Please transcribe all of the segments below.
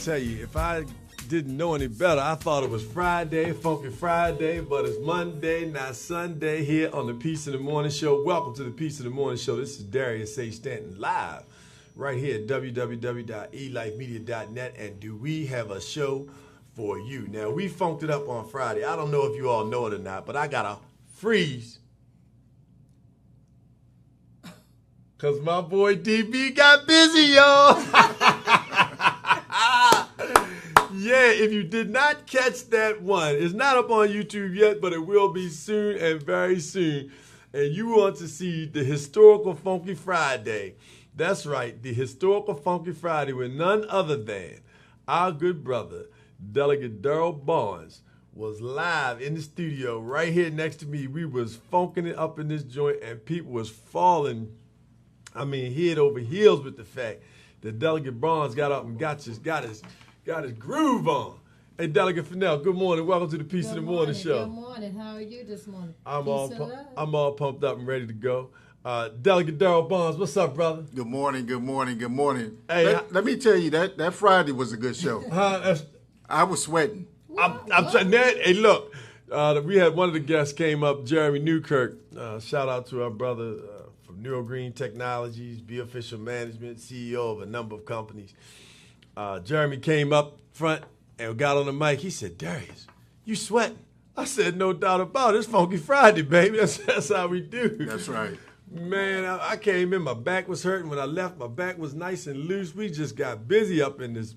tell you, if I didn't know any better, I thought it was Friday, Funky Friday, but it's Monday, not Sunday, here on the Peace in the Morning Show. Welcome to the Peace in the Morning Show. This is Darius Stanton live right here at www.elifemedia.net. And do we have a show for you? Now, we funked it up on Friday. I don't know if you all know it or not, but I got a freeze because my boy DB got busy, y'all. Yeah, if you did not catch that one, it's not up on YouTube yet, but it will be soon and very soon. And you want to see the historical Funky Friday. That's right, the historical Funky Friday with none other than our good brother, Delegate Darryl Barnes, was live in the studio right here next to me. We was funking it up in this joint, and people was falling, head over heels with the fact that Delegate Barnes got up and got his groove on. Hey, Delegate Fennell, good morning. Welcome to the Peace in the Morning Show. Good morning. How are you this morning? I'm all pumped up and ready to go. Delegate Darryl Barnes, what's up, brother? Good morning, good morning, good morning. Hey, let me tell you, that Friday was a good show. I was sweating. I'm saying that. Hey, look, we had one of the guests came up, Jeremy Newkirk. Shout out to our brother from Neuro Green Technologies, Be Official Management, CEO of a number of companies. Jeremy came up front and got on the mic. He said, "Darius, you sweating?" I said, "No doubt about it. It's Funky Friday, baby. That's how we do." That's right. Man, I came in, my back was hurting. When I left, my back was nice and loose. We just got busy up in this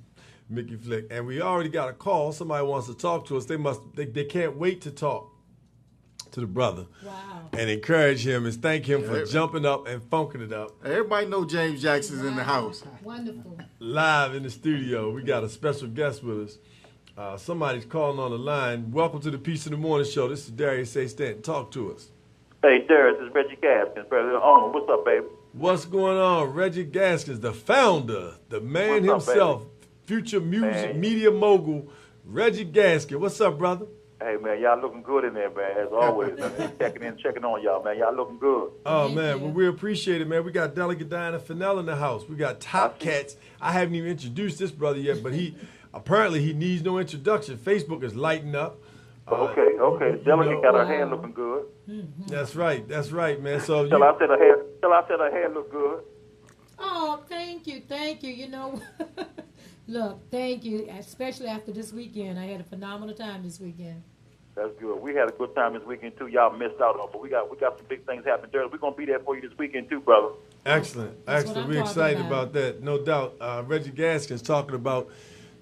Mickey Flick, and we already got a call. Somebody wants to talk to us. They can't wait to talk to the brother. Wow. And encourage him and thank him for jumping up and funking it up. Everybody know James Jackson's in the house. Wonderful. Live in the studio. We got a special guest with us. Somebody's calling on the line. Welcome to the Peace in the Morning Show. This is Darius Stanton. Talk to us. Hey, Darius, this is Reggie Gaskins, president owner. What's up, baby? What's going on? Reggie Gaskins, the founder, the man himself, future music media mogul, Reggie Gaskins. What's up, brother? Hey, man, y'all looking good in there, man, as always. checking on y'all, man. Y'all looking good. Oh, man, well, we appreciate it, man. We got Delegate Diana Fennell in the house. We got Top Cats. I haven't even introduced this brother yet, but apparently he needs no introduction. Facebook is lighting up. Okay. The delegate got her hair looking good. That's right, man. So Till I said her hair look good. Oh, thank you. You know, look, thank you. Especially after this weekend, I had a phenomenal time this weekend. That's good. We had a good time this weekend too. Y'all missed out on, but we got some big things happening, Darius. We're gonna be there for you this weekend too, brother. Excellent. We're excited about that, no doubt. Reggie Gaskins talking about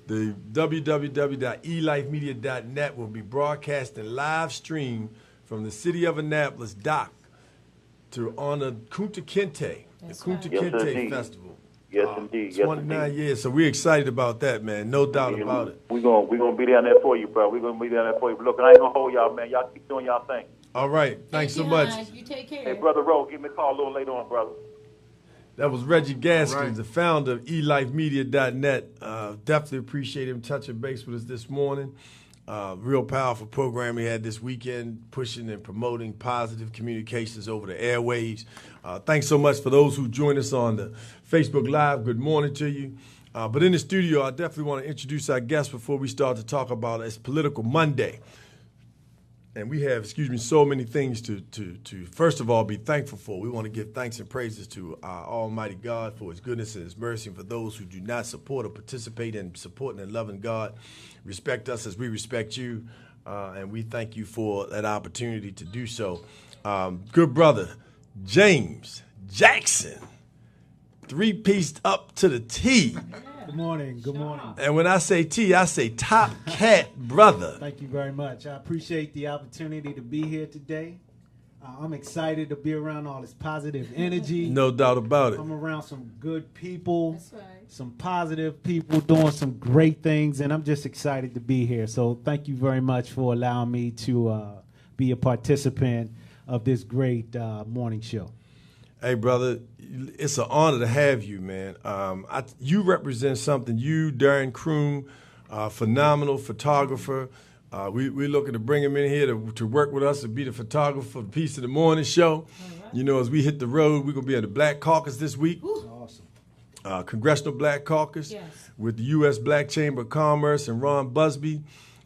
the www.elifemedia.net will be broadcasting live stream from the city of Annapolis dock to honor Kunta Kinte, the Kunta Kinte Festival. Yes, indeed. 29 years. So we're excited about that, man. No doubt about it. We're gonna be down there for you, bro. We're gonna be down there for you. Look, I ain't gonna hold y'all, man. Y'all keep doing y'all thing. All right. Thanks so much. You take care. Hey, Brother Rowe, give me a call a little later on, brother. That was Reggie Gaskins, Right. the founder of elifemedia.net. Definitely appreciate him touching base with us this morning. Real powerful program we had this weekend, pushing and promoting positive communications over the airwaves. Thanks so much for those who joined us on the Facebook Live. Good morning to you. But in the studio, I definitely want to introduce our guest before we start to talk about it. It's Political Monday. And we have, so many things to first of all be thankful for. We want to give thanks and praises to our Almighty God for His goodness and His mercy. And for those who do not support or participate in supporting and loving God, respect us as we respect you. And we thank you for that opportunity to do so. Good brother, James Jackson, three-pieced up to the T. Good morning. And when I say T, I say Top Cat brother. Thank you very much. I appreciate the opportunity to be here today. I'm excited to be around all this positive energy. No doubt about it. I'm around some good people, That's right. some positive people doing some great things, and I'm just excited to be here. So thank you very much for allowing me to be a participant of this great morning show. Hey, brother, it's an honor to have you, man. You represent something. You, Darren Kroom, phenomenal photographer. We're looking to bring him in here to work with us to be the photographer for the Peace of the Morning Show. Right. You know, as we hit the road, we're going to be at the Black Caucus this week. Awesome. Congressional Black Caucus Yes. with the U.S. Black Chamber of Commerce and Ron Busby.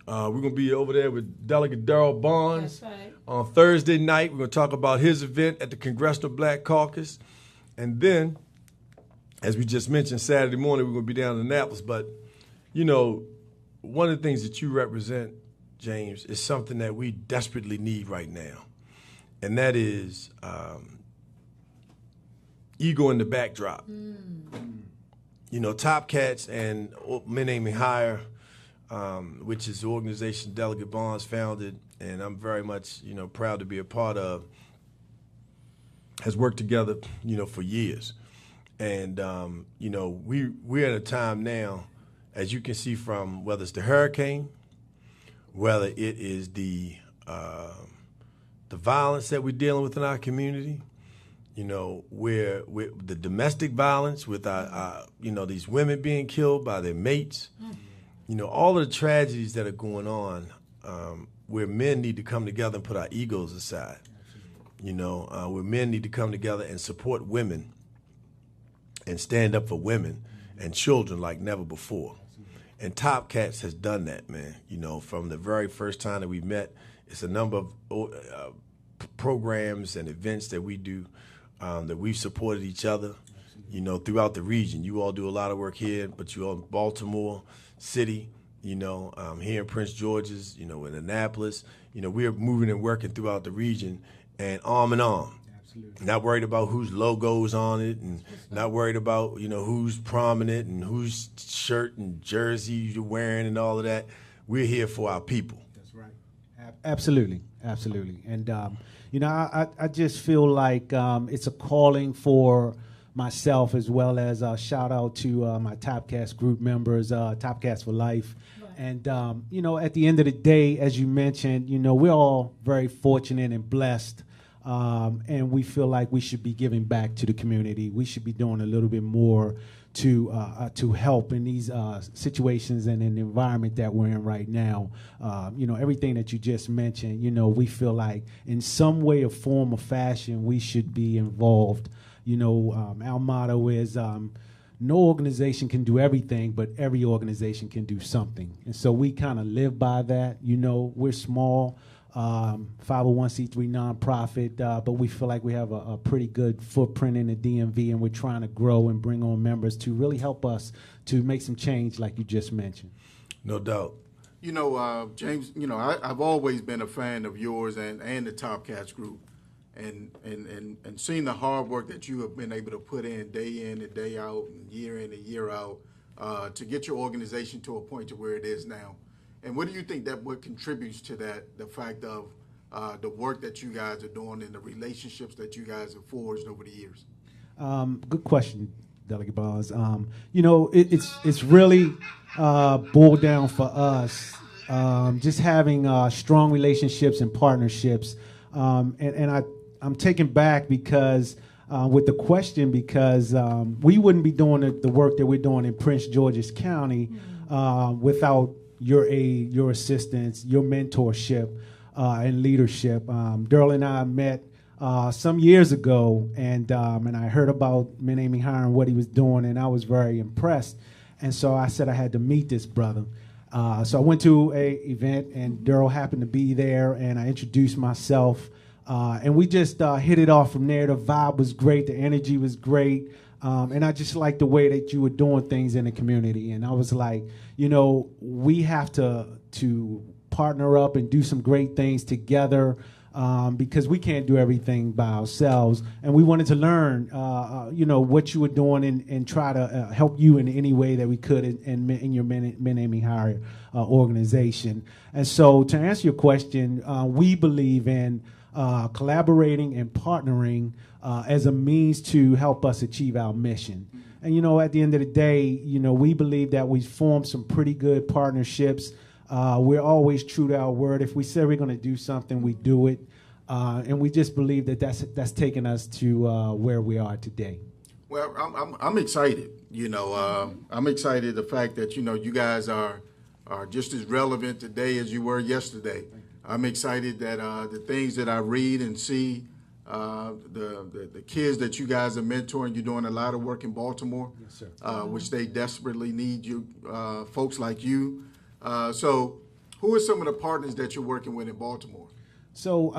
We're going to be over there with Delegate Darrell Barnes. That's right. On Thursday night, we're going to talk about his event at the Congressional Black Caucus. And then, as we just mentioned, Saturday morning, we're going to be down in Annapolis. But, you know, one of the things that you represent, James, is something that we desperately need right now. And that is ego in the backdrop. You know, Top Cats and Men Aiming Higher, which is the organization Delegate Barnes founded, and I'm very much, you know, proud to be a part of, has worked together, you know, for years. And, you know, we're at a time now, as you can see from whether it's the hurricane, whether it is the violence that we're dealing with in our community, you know, where the domestic violence with our you know, these women being killed by their mates, you know, all of the tragedies that are going on, where men need to come together and put our egos aside, you know, where men need to come together and support women and stand up for women and children like never before. And Top Cats has done that, man. You know, from the very first time that we met, it's a number of programs and events that we do, that we've supported each other, you know, throughout the region. You all do a lot of work here, but you all in Baltimore City, you know, here in Prince George's, you know, in Annapolis. You know, we're moving and working throughout the region and arm in arm. Absolutely. Not worried about whose logo's on it and not worried about, you know, who's prominent and whose shirt and jersey you're wearing and all of that. We're here for our people. That's right. Absolutely. Absolutely. And, you know, I just feel like it's a calling for myself, as well as a shout out to my Topcast group members, Topcast for Life. Right. And, you know, at the end of the day, as you mentioned, you know, we're all very fortunate and blessed. And we feel like we should be giving back to the community. We should be doing a little bit more to help in these situations and in the environment that we're in right now. You know, everything that you just mentioned, you know, we feel like in some way or form or fashion we should be involved. You know, our motto is no organization can do everything, but every organization can do something. And so we kind of live by that. You know, we're small. 501c3 nonprofit, but we feel like we have a pretty good footprint in the DMV, and we're trying to grow and bring on members to really help us to make some change like you just mentioned. No doubt. You know, James, you know, I've always been a fan of yours and the Top Cats group, and seeing the hard work that you have been able to put in and day out and year in and year out to get your organization to a point to where it is now. And what do you think that what contributes to that, the fact of the work that you guys are doing and the relationships that you guys have forged over the years? Good question, Delegate Barnes. You know, it's really boiled down for us just having strong relationships and partnerships. And I'm taken back because with the question, because we wouldn't be doing the work that we're doing in Prince George's County without your aid, your assistance, your mentorship, and leadership. Darrell and I met some years ago, and I heard about Men Aiming Higher and what he was doing, and I was very impressed. And so I said I had to meet this brother. So I went to a event, and Darrell happened to be there, and I introduced myself, and we just hit it off from there. The vibe was great, the energy was great. And I just liked the way that you were doing things in the community. And I was like, you know, we have to partner up and do some great things together because we can't do everything by ourselves. And we wanted to learn, you know, what you were doing and try to help you in any way that we could in your Men Aiming Higher organization. And so to answer your question, we believe in collaborating and partnering as a means to help us achieve our mission. And, you know, at the end of the day, you know, we believe that we've formed some pretty good partnerships. We're always true to our word. If we say we're going to do something, we do it. And we just believe that that's taken us to where we are today. Well, I'm excited. You know, I'm excited the fact that, you know, you guys are just as relevant today as you were yesterday. I'm excited that the things that I read and see the kids that you guys are mentoring. You're doing a lot of work in Baltimore, Yes, sir. which they desperately need you, folks like you. So who are some of the partners that you're working with in Baltimore? So,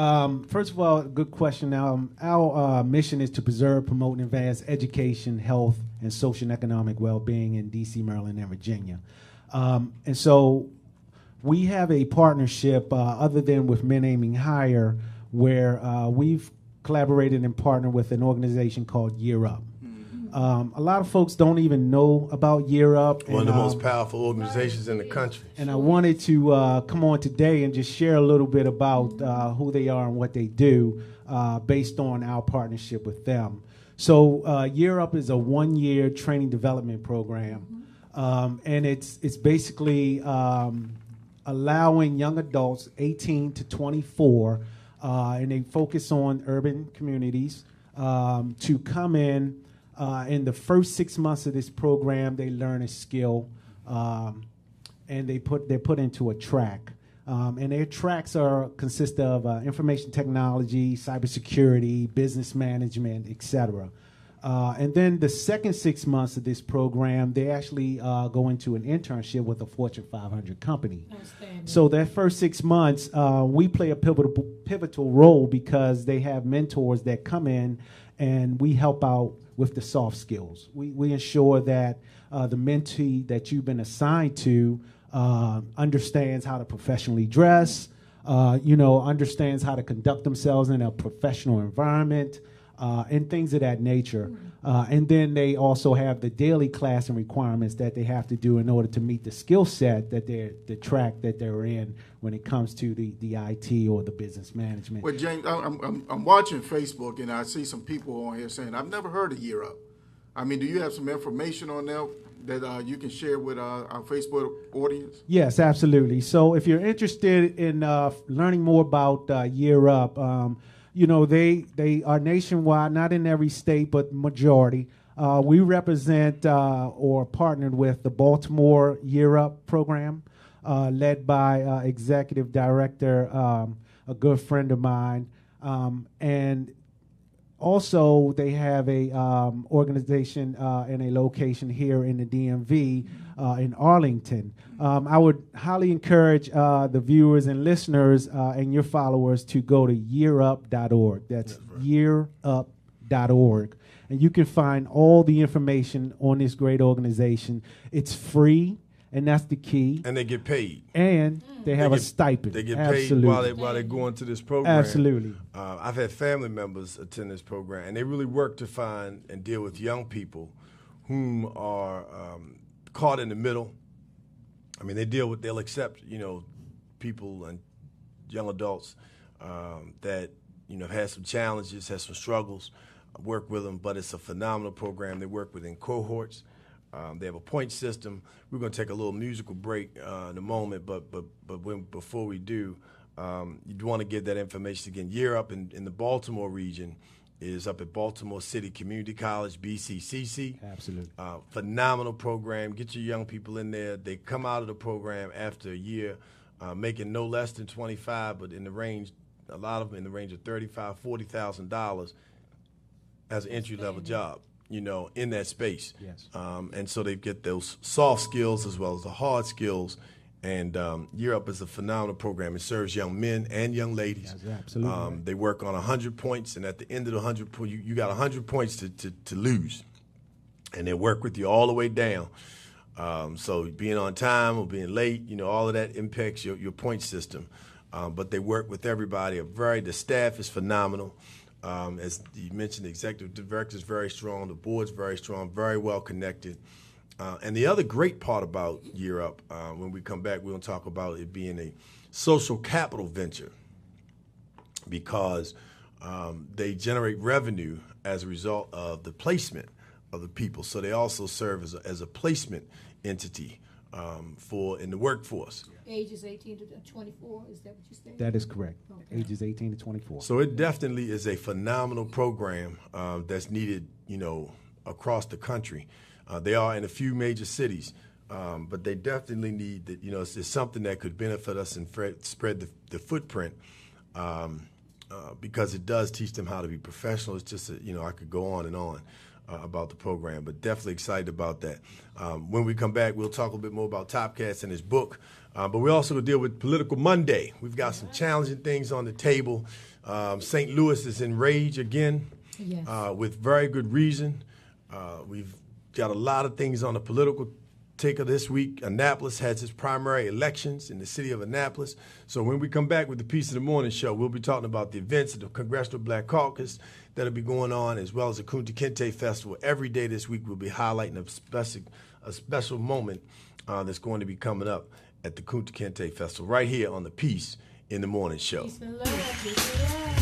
first of all, good question. Our mission is to preserve, promote, and advance education, health, and social and economic well-being in D.C., Maryland, and Virginia. And so we have a partnership, other than with Men Aiming Higher, where we've collaborated and partnered with an organization called Year Up. A lot of folks don't even know about Year Up. One of the most powerful organizations in the country. And I wanted to come on today and just share a little bit about who they are and what they do based on our partnership with them. So Year Up is a one-year training development program, and it's basically allowing young adults 18 to 24, and they focus on urban communities, to come in the first 6 months of this program. They learn a skill, and they're put into a track. And their tracks consist of information technology, cybersecurity, business management, etc. And then the second 6 months of this program, they actually go into an internship with a Fortune 500 company. Outstanding. So that first 6 months, we play a pivotal role because they have mentors that come in and we help out with the soft skills. We ensure that the mentee that you've been assigned to understands how to professionally dress, understands how to conduct themselves in a professional environment, and things of that nature. And then they also have the daily class and requirements that they have to do in order to meet the skill set that the track that they're in when it comes to the IT or the business management. Well, James, I'm watching Facebook, and I see some people on here saying, I've never heard of Year Up. I mean, do you have some information on that you can share with our Facebook audience? Yes, absolutely. So if you're interested in learning more about Year Up, they are nationwide, not in every state, but majority. We represent or partnered with the Baltimore Year Up program, led by Executive Director, a good friend of mine. And also, they have a organization and a location here in the DMV in Arlington. I would highly encourage the viewers and listeners and your followers to go to yearup.org. That's yearup.org. And you can find all the information on this great organization. It's free, and that's the key. And they get paid. And they have a stipend. They get Absolutely. paid while they're going to this program. Absolutely. I've had family members attend this program, and they really work to find and deal with young people whom are caught in the middle. I mean, they'll accept, people and young adults that, have had some challenges, had some struggles, work with them, but it's a phenomenal program. They work within cohorts. They have a point system. We're going to take a little musical break in a moment, but before we do, you want to give that information again. Year Up in the Baltimore region is up at Baltimore City Community College, BCCC. Absolutely. Phenomenal program. Get your young people in there. They come out of the program after a year making no less than $25, but a lot of them in the range of $35,000, $40,000 as an entry-level job. In that space. Yes. And so they get those soft skills as well as the hard skills. And Year Up is a phenomenal program. It serves young men and young ladies. Yes, absolutely. They work on 100 points, and at the end of the 100 points, you got 100 points to lose. And they work with you all the way down. So being on time or being late, all of that impacts your point system. But they work with everybody. The staff is phenomenal. As you mentioned, the executive director is very strong, the board's very strong, very well connected. And the other great part about Year Up, when we come back, we're going to talk about it being a social capital venture because they generate revenue as a result of the placement of the people. So they also serve as a placement entity in the workforce. Ages 18 to 24, is that what you said? That is correct. Okay. Ages 18 to 24. So it definitely is a phenomenal program that's needed, across the country. They are in a few major cities, but they definitely need that. It's something that could benefit us and spread the footprint because it does teach them how to be professional. It's just, I could go on and on about the program, but definitely excited about that. When we come back, we'll talk a little bit more about Top Cats and his book, but we're also going to deal with Political Monday. We've got some challenging things on the table. St. Louis is in rage again, Yes. with very good reason. We've got a lot of things on the political ticker this week. Annapolis has its primary elections in the city of Annapolis. So when we come back with the Piece of the Morning show, we'll be talking about the events of the Congressional Black Caucus that'll be going on, as well as the Kunta Kinte Festival. Every day this week we'll be highlighting a special moment that's going to be coming up at the Kunta Kinte Festival right here on the Piece in the Morning show. Peace and love. Peace and love.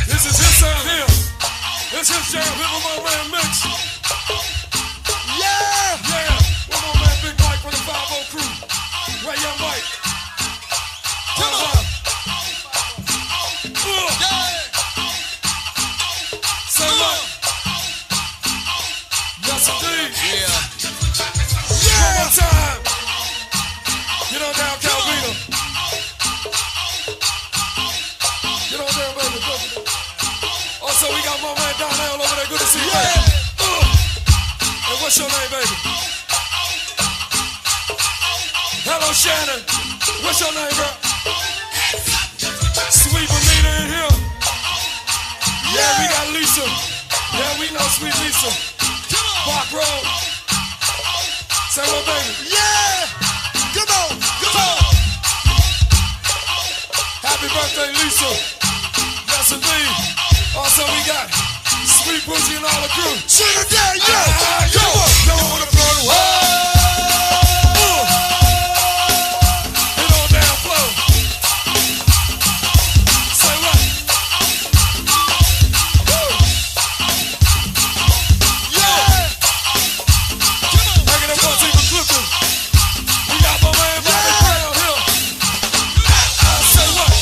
This is his sound here. This is Jam, here with my man Mitch. Yeah! Yeah, with my man Big Mike from the 5-0 crew. Right, young Mike. Come on. Say what? Yes, indeed. Yeah. One more time. Get on down, Calvino. Get on down, baby. Also, we got my man Donnell over there. Good to see you, baby. And what's your name, baby? Hello, Shannon. What's your name, bro? Sweet Bonita in here. Yeah, we got Lisa. Yeah, we know Sweet Lisa. Park Road. Say what, baby? Yeah! Come on! Come on! Happy birthday, Lisa. Yes, indeed. Also, we got Sweet Boozy and all the crew. Sugar Daddy, yeah! Yo! Don't wanna burn the world! Hit on down, flow. Say what? Woo! Yeah! Bring it up on Team Clifton. We got my man Bobby Brown here. Say what?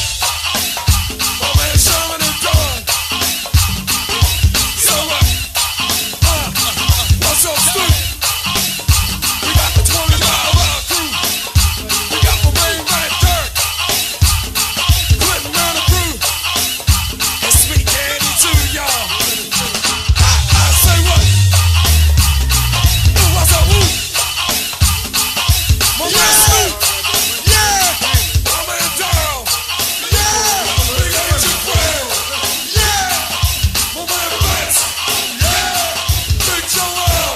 My man Sherman and Don. Say what? What's up, Stu? We got the 20-mile crew. We got my main man Dirk. Clinton on the crew. And Sweet Candy too, y'all. Say what? What's up, Woo? My man Snoop. Yeah. My man Darryl. Yeah. Big Agent Fred. Yeah. My man Vince. Yeah. Big Joel.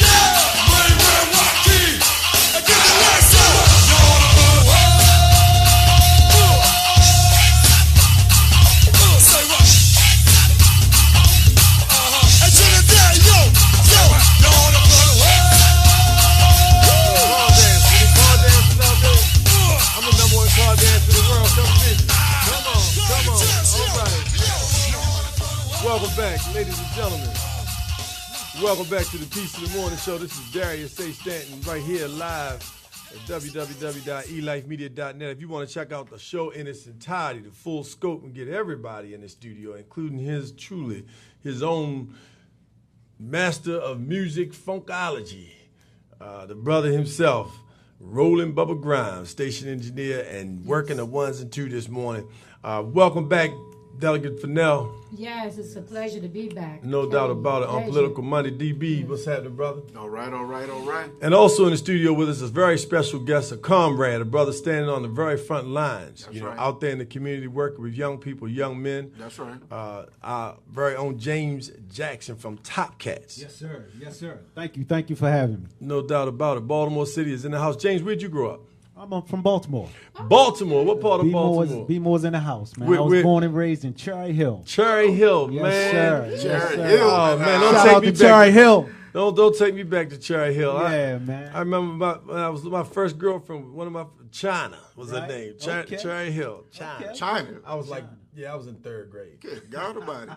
Yeah. Main man Rocky. And get the lights up. You wanna say what? Hey, Junior Dad, yo. Yo. You wanna I'm the number one car dance in the world. Come see. Come on, come on. All right. Welcome back, ladies and gentlemen. Welcome back to the Peace of the Morning Show. This is Darius Stanton right here live at www.elifemedia.net. If you want to check out the show in its entirety, the full scope, and get everybody in the studio, including his own master of music funkology, the brother himself, Rolling Bubba Grimes, station engineer, and working the ones and two this morning. Welcome back, Delegate Fennell. Yes, it's a pleasure to be back. No doubt about it. On Pleasure. Political Monday, DB, what's happening, brother? All right, all right, all right. And also in the studio with us is a very special guest, a comrade, a brother standing on the very front lines. That's right. Out there in the community working with young people, young men. That's right. Our very own James Jackson from Top Cats. Yes, sir. Yes, sir. Thank you for having me. No doubt about it. Baltimore City is in the house. James, where'd you grow up? I'm from Baltimore. Baltimore. What part of Baltimore? B-Moore's in the house, man. I was born and raised in Cherry Hill. Cherry Hill, Yes, man. sir. Yes, Cherry sir. Hill. Oh man, don't Shout take out me to back Cherry Hill. Don't take me back to Cherry Hill. Yeah, man. I remember when I was my first girlfriend. One of my China was her Right. name. Okay. Cherry Hill. China. Okay. China. I was like, I was in third grade. Good God Almighty.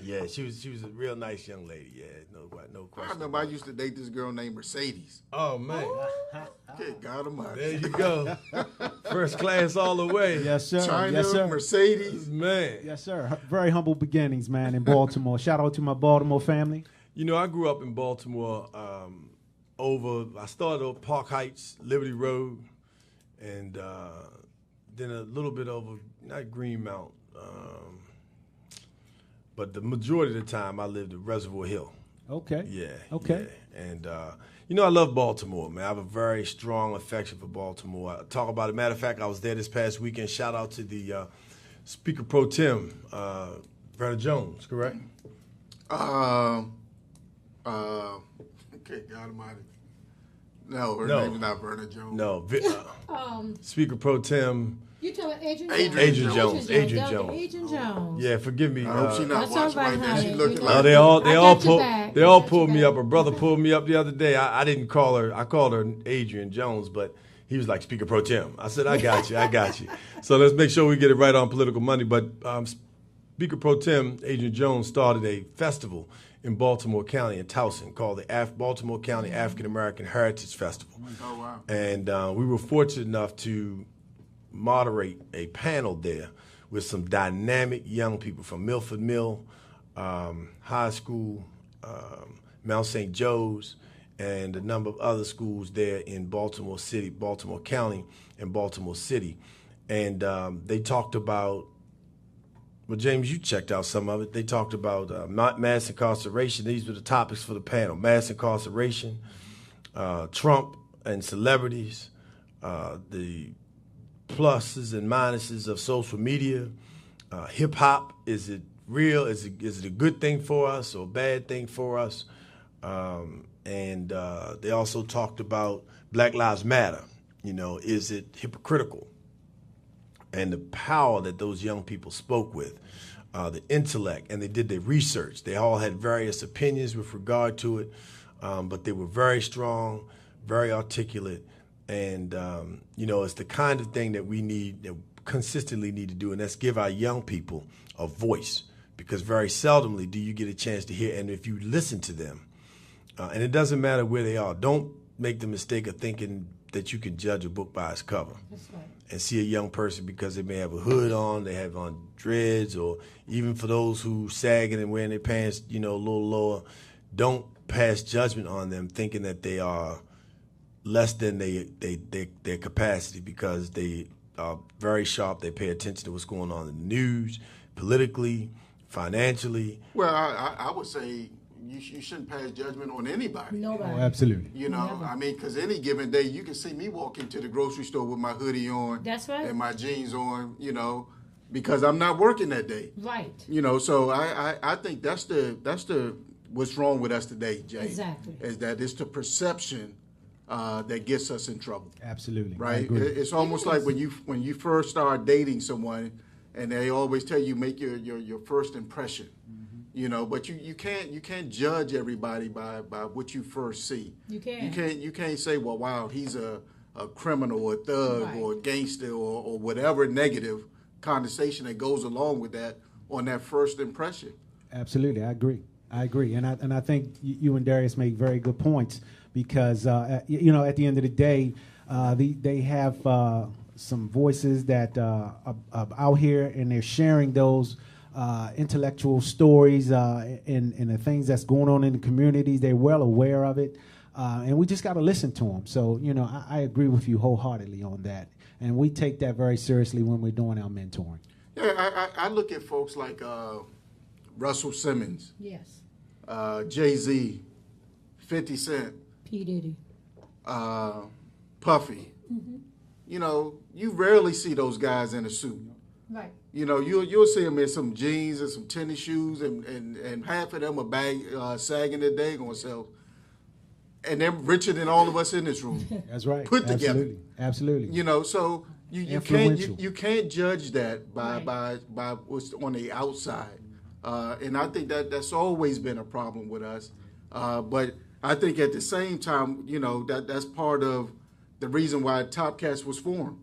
Yeah, she was a real nice young lady. Yeah, no I question. remember I used to date this girl named Mercedes. Oh man, Good God Almighty. there you go. First class all the way. Yes, sir. China, Yes, sir. Mercedes. Man. Yes, sir. Very humble beginnings, man, in Baltimore. Shout out to my Baltimore family. You know, I grew up in Baltimore. I started on Park Heights, Liberty Road, and then a little bit over, not Greenmount, but the majority of the time I lived at Reservoir Hill. Okay. Yeah. Okay. Yeah. And, you know, I love Baltimore, man. I have a very strong affection for Baltimore. I talk about it. Matter of fact, I was there this past weekend. Shout out to the Speaker Pro Tem, Verna Jones, correct? Okay, God Almighty. No, her name is not Verna Jones. No. Speaker Pro Tem. You talking about Adrian Adrian Jones? Adrian Jones. Adrian Jones. Yeah, forgive me. I hope she's not That's all watching right, right now. She honey. looking We like. No, they I all got your back. they all I got pulled your me up. back. A brother pulled me up the other day. I didn't call her. I called her Adrian Jones, but he was like Speaker Pro Tem. I said, I got you. So let's make sure we get it right on Political Monday. But Speaker Pro Tem Adrian Jones started a festival in Baltimore County in Towson called the Baltimore County African American Heritage Festival. Oh, wow. And we were fortunate enough to moderate a panel there with some dynamic young people from Milford Mill High School, Mount St. Joe's, and a number of other schools there in Baltimore City, Baltimore County, and Baltimore City. And they talked about, well, James, you checked out some of it. They talked about mass incarceration. These were the topics for the panel: mass incarceration, Trump and celebrities, the pluses and minuses of social media, hip hop. Is it real? Is it a good thing for us or a bad thing for us? And they also talked about Black Lives Matter. You know, is it hypocritical? And the power that those young people spoke with, the intellect, and they did their research. They all had various opinions with regard to it, but they were very strong, very articulate, and you know, it's the kind of thing that we need, that consistently need to do, and that's give our young people a voice, because very seldomly do you get a chance to hear, and if you listen to them, and it doesn't matter where they are, don't make the mistake of thinking that you can judge a book by its cover. That's right. And see a young person because they may have a hood on, they have on dreads, or even for those who sagging and wearing their pants, you know, a little lower, don't pass judgment on them thinking that they are less than their capacity, because they are very sharp. They pay attention to what's going on in the news, politically, financially. Well, I would say you shouldn't pass judgment on anybody. Nobody. Oh, absolutely. You know, Never. I mean, because any given day, you can see me walk into the grocery store with my hoodie on. That's right. And my jeans on, you know, because I'm not working that day. Right. You know, so I think that's the what's wrong with us today, Jay. Exactly. Is that it's the perception that gets us in trouble. Absolutely. I Right? agree. It's almost like when you first start dating someone, and they always tell you make your first impression. You know, but you can't judge everybody by what you first see. You can't. You can't say, well, wow, he's a criminal or a thug Right. or a gangster or whatever negative connotation that goes along with that on that first impression. Absolutely, I agree. And I think you and Darius make very good points, because you know, at the end of the day, they have some voices that are out here, and they're sharing those intellectual stories and the things that's going on in the communities. They're well aware of it, and we just got to listen to them. So, you know, I agree with you wholeheartedly on that, and we take that very seriously when we're doing our mentoring. Yeah, I look at folks like Russell Simmons, Yes. Jay-Z, 50 Cent, P. Diddy. Puffy. You know, you rarely see those guys in a suit. Right. You know, you'll see them in some jeans and some tennis shoes, and half of them are sagging their daggone selves. And they're richer than all of us in this room. That's right. Put together. Absolutely. You know, so you can't judge that by what's on the outside. And I think that's always been a problem with us. But I think at the same time, you know, that's part of the reason why Top Cats was formed.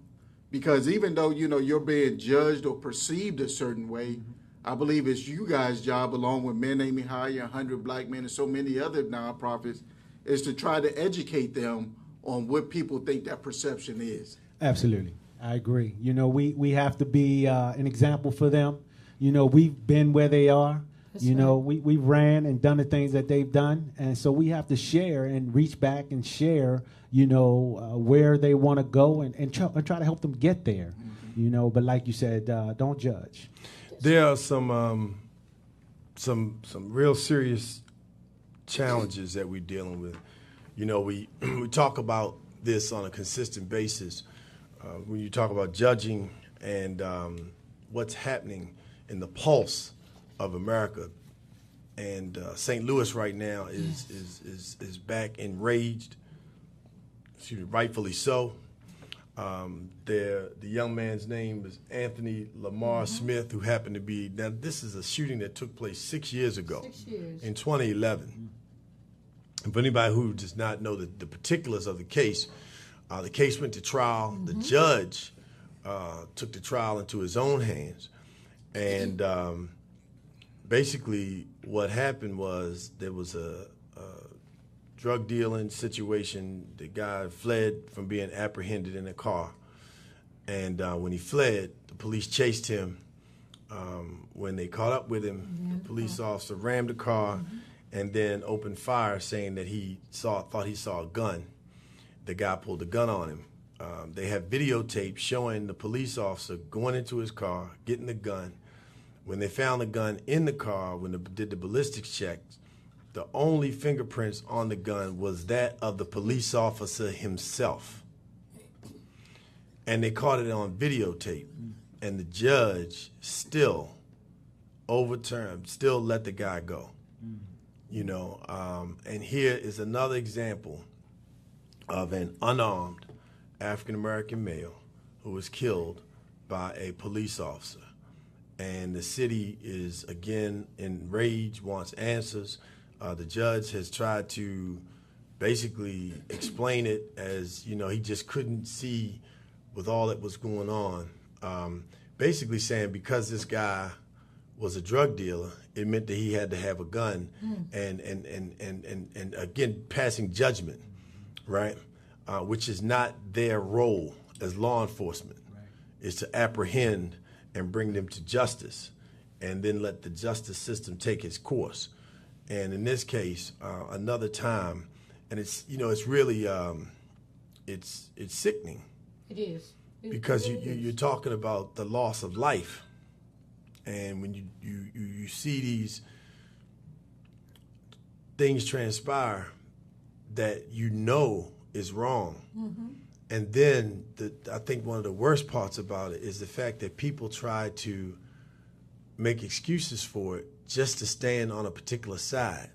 Because even though, you know, you're being judged or perceived a certain way, I believe it's you guys' job, along with Men Aiming Higher, 100 Black Men, and so many other nonprofits, is to try to educate them on what people think that perception is. Absolutely. I agree. You know, we have to be an example for them. You know, we've been where they are. That's you know, right. we ran and done the things that they've done. And so we have to share and reach back and share, you know, where they want to go and try to help them get there. Mm-hmm. You know, but like you said, don't judge. There are some real serious challenges that we're dealing with. You know, we talk about this on a consistent basis. When you talk about judging and what's happening in the pulse of America, and St. Louis right now is back enraged. Excuse me, rightfully so. The young man's name is Anthony Lamar Smith, who happened to be, now this is a shooting that took place 6 years ago. 6 years. In 2011. And for anybody who does not know the particulars of the case went to trial. The judge took the trial into his own hands. And basically what happened was there was a drug dealing situation. The guy fled from being apprehended in a car. And when he fled, the police chased him. When they caught up with him, the police officer rammed the car and then opened fire, saying that thought he saw a gun. The guy pulled the gun on him. They have videotape showing the police officer going into his car, getting the gun. When they found the gun in the car, when they did the ballistics checks, the only fingerprints on the gun was that of the police officer himself. And they caught it on videotape. And the judge still let the guy go. You know, and here is another example of an unarmed African-American male who was killed by a police officer. And the city is, again, enraged, wants answers. The judge has tried to basically explain it as, you know, he just couldn't see with all that was going on. Basically saying because this guy was a drug dealer, it meant that he had to have a gun, and again, passing judgment, right? Which is not their role as law enforcement, is to apprehend and bring them to justice, and then let the justice system take its course. And in this case, another time, and it's, you know, it's really, it's sickening. It is. Because you're talking about the loss of life. And when you see these things transpire that you know is wrong. And then I think one of the worst parts about it is the fact that people try to make excuses for it just to stand on a particular side.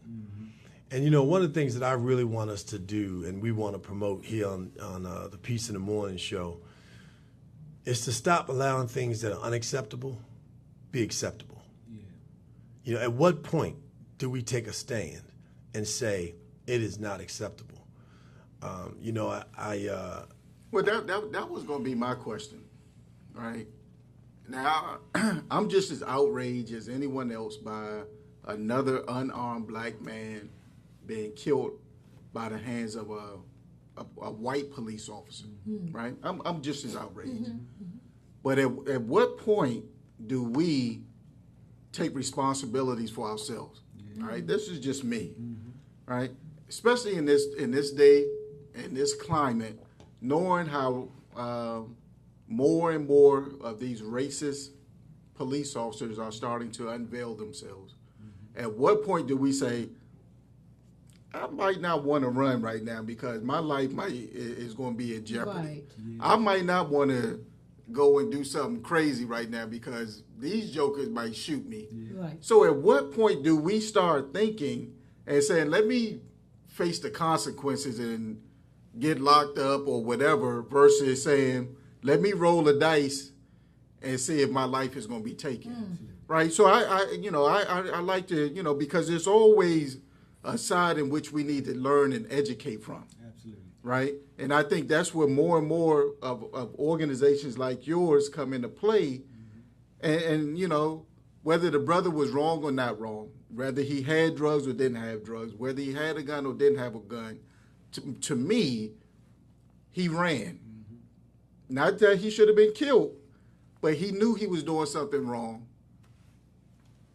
And, you know, one of the things that I really want us to do, and we want to promote here on the Peace in the Morning show, is to stop allowing things that are unacceptable be acceptable. You know, at what point do we take a stand and say it is not acceptable? You know, Well, that was going to be my question, right? Now, I'm just as outraged as anyone else by another unarmed black man being killed by the hands of a white police officer, right? I'm just as outraged. But at what point do we take responsibilities for ourselves? All right, this is just me, right? Especially in this day, in this climate, knowing how more and more of these racist police officers are starting to unveil themselves. At what point do we say, I might not want to run right now because my life is going to be in jeopardy. Right. I might not want to go and do something crazy right now because these jokers might shoot me. Right. So at what point do we start thinking and saying, let me face the consequences and get locked up or whatever, versus saying, let me roll the dice and see if my life is going to be taken. Right? So I like to, because there's always a side in which we need to learn and educate from. Absolutely. Right? And I think that's where more and more of organizations like yours come into play. And whether the brother was wrong or not wrong, whether he had drugs or didn't have drugs, whether he had a gun or didn't have a gun, to me, he ran. Not that he should have been killed, but he knew he was doing something wrong.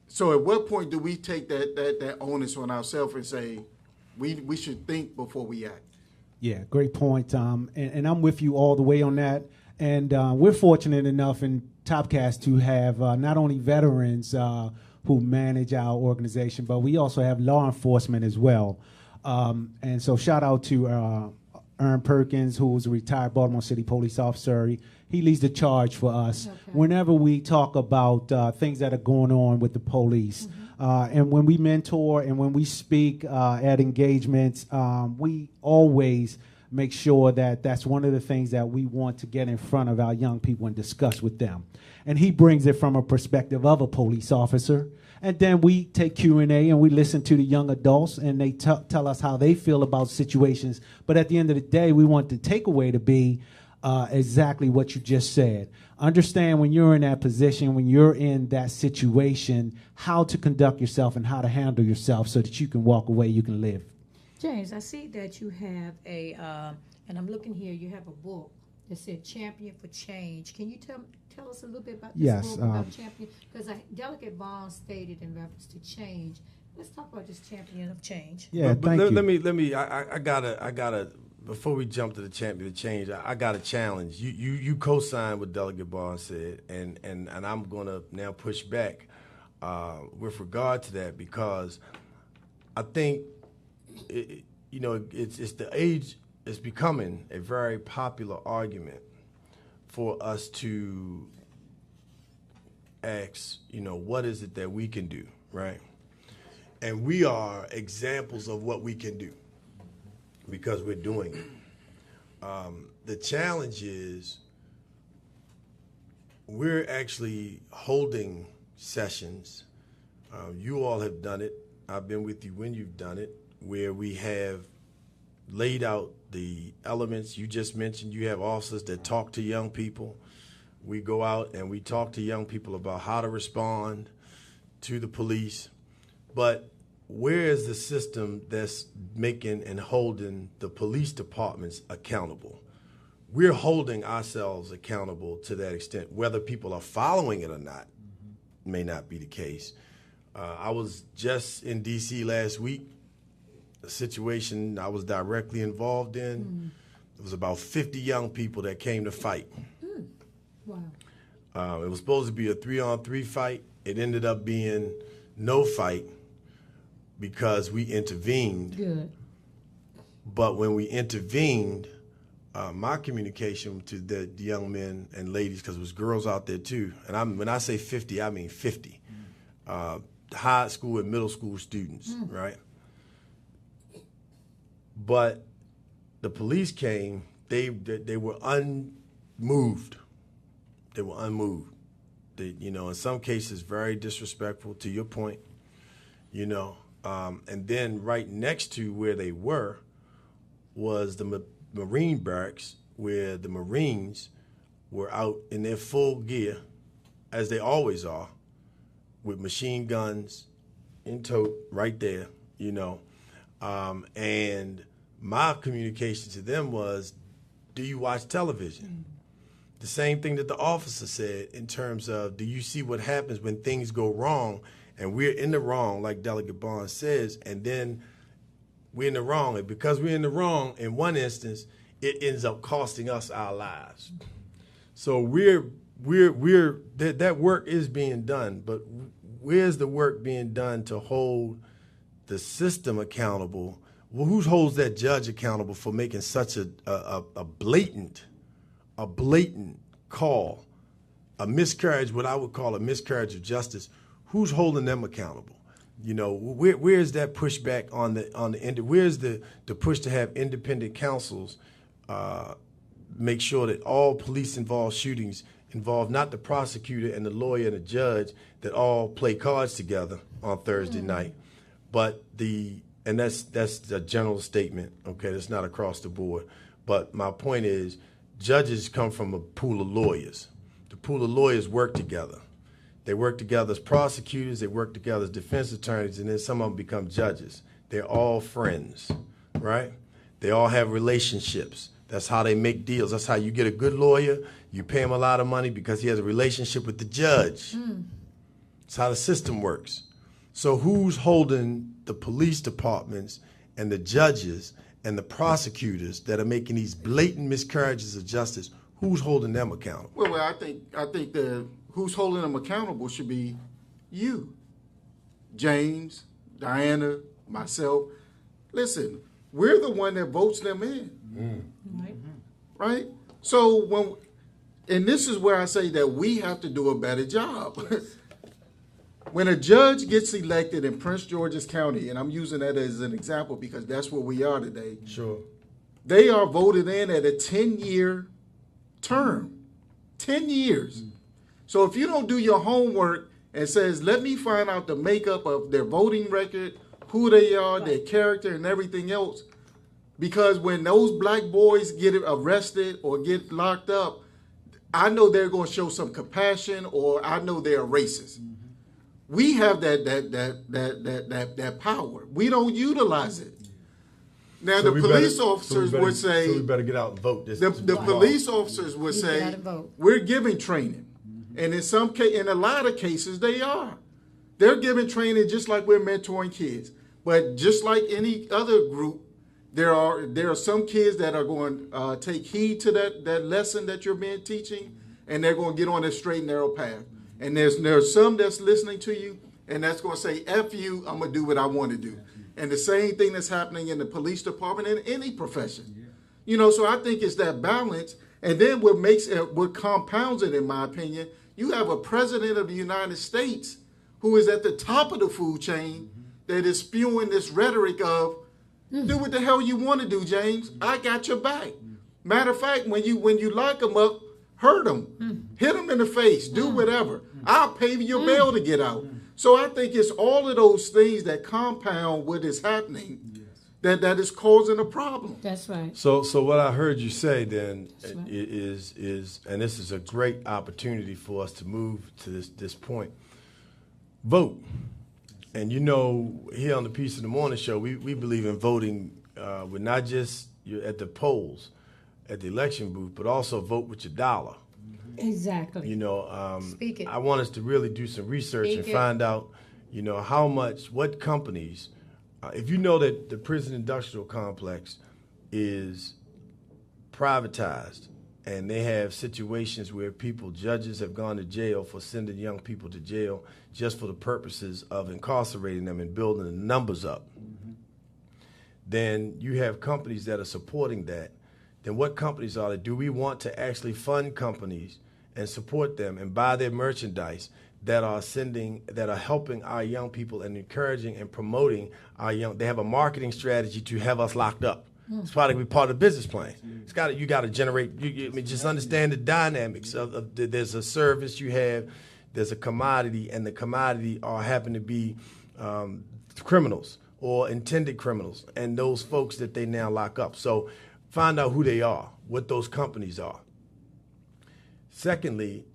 So at what point do we take that onus on ourselves and say, we should think before we act? Yeah, great point. And I'm with you all the way on that. And we're fortunate enough in Topcast to have not only veterans who manage our organization, but we also have law enforcement as well. And so shout out to Ern Perkins, who's a retired Baltimore City police officer. He leads the charge for us whenever we talk about things that are going on with the police. And when we mentor and when we speak at engagements, we always make sure that that's one of the things that we want to get in front of our young people and discuss with them. And he brings it from a perspective of a police officer. And then we take Q&A and we listen to the young adults and they tell us how they feel about situations. But at the end of the day, we want the takeaway to be exactly what you just said. Understand when you're in that position, when you're in that situation, how to conduct yourself and how to handle yourself so that you can walk away, you can live. James, I see that you have and I'm looking here, you have a book that said Champion for Change. Can you tell us a little bit about this Yes, book, about Champion? Because Delegate Bond stated in reference to change. Let's talk about this Champion of Change. Yeah, but thank you. let me. I gotta. Before we jump to the Champion of Change, I got a challenge. You co-signed what Delegate Bond said, and I'm gonna now push back with regard to that, because I think it's the age. It's becoming a very popular argument for us to ask, what is it that we can do, right? And we are examples of what we can do because we're doing it. The challenge is we're actually holding sessions. You all have done it. I've been with you when you've done it, where we have laid out the elements you just mentioned. You have officers that talk to young people. We go out and we talk to young people about how to respond to the police. But where is the system that's making and holding the police departments accountable? We're holding ourselves accountable to that extent. Whether people are following it or not may not be the case. I was just in D.C. last week, a situation I was directly involved in. It was about 50 young people that came to fight. Wow. It was supposed to be a 3-on-3 fight. It ended up being no fight because we intervened. Good. But when we intervened, my communication to the young men and ladies, because it was girls out there too, and when I say 50, I mean 50, high school and middle school students, right? But the police came, they were unmoved. They were unmoved. They, in some cases, very disrespectful, to your point, and then right next to where they were was the Marine barracks, where the Marines were out in their full gear, as they always are, with machine guns in tote right there, and my communication to them was, do you watch television? The same thing that the officer said in terms of, do you see what happens when things go wrong and we're in the wrong, like Delegate Bond says, and then we're in the wrong. And because we're in the wrong, in one instance, it ends up costing us our lives. So that work is being done, but where's the work being done to hold the system accountable? Well, who holds that judge accountable for making such a blatant call, a miscarriage, what I would call a miscarriage of justice? Who's holding them accountable? Where's that pushback on the end? Where's the push to have independent counsels make sure that all police-involved shootings involve not the prosecutor and the lawyer and the judge that all play cards together on Thursday night, but and that's a general statement, okay? That's not across the board. But my point is, judges come from a pool of lawyers. The pool of lawyers work together. They work together as prosecutors, they work together as defense attorneys, and then some of them become judges. They're all friends, right? They all have relationships. That's how they make deals. That's how you get a good lawyer. You pay him a lot of money because he has a relationship with the judge. That's how the system works. So who's holding the police departments and the judges and the prosecutors that are making these blatant miscarriages of justice? Who's holding them accountable? Well, I think who's holding them accountable should be you, James, Diana, myself. Listen, we're the one that votes them in, right? So and this is where I say that we have to do a better job. When a judge gets elected in Prince George's County, and I'm using that as an example because that's where we are today. Sure. They are voted in at a 10-year term. 10 years. So if you don't do your homework and says, let me find out the makeup of their voting record, who they are, their character, and everything else, Because when those black boys get arrested or get locked up, I know they're going to show some compassion, or I know they're racist. We have that power. We don't utilize it. Now So the we police better- officers so we better- would say, so we better get out and vote this. the tomorrow. police officers would You say, gotta vote. we're giving training, and in a lot of cases they are. They're giving training just like we're mentoring kids. But just like any other group, there are some kids that are going to take heed to that lesson that you're being teaching, and they're going to get on a straight and narrow path. And there's some that's listening to you, and that's going to say, F you, I'm going to do what I want to do. And the same thing that's happening in the police department in any profession. You know, so I think it's that balance. And then what compounds it, in my opinion, you have a president of the United States who is at the top of the food chain that is spewing this rhetoric of, do what the hell you want to do, James. I got your back. Matter of fact, when you lock them up, hurt them, hit them in the face, do whatever. I'll pay your bail to get out. So I think it's all of those things that compound what is happening that is causing a problem. That's right. So what I heard you say then That's right. is, and this is a great opportunity for us to move to this point. Vote. And you know, here on the Peace in the Morning show, we believe in voting with not just at the polls, at the election booth, but also vote with your dollar. Exactly. You know, Speak it. I want us to really do some research Speak and it. find out, you know, what companies, if you know that the prison industrial complex is privatized and they have situations where judges have gone to jail for sending young people to jail just for the purposes of incarcerating them and building the numbers up, then you have companies that are supporting that. Then what companies are they? Do we want to actually fund companies and support them and buy their merchandise that are helping our young people and encouraging and promoting our young? They have a marketing strategy to have us locked up. It's probably be part of the business plan. You got to generate. Just understand the dynamics of there's a service you have, there's a commodity, and the commodity happen to be criminals or intended criminals, and those folks that they now lock up. So find out who they are, what those companies are. Secondly,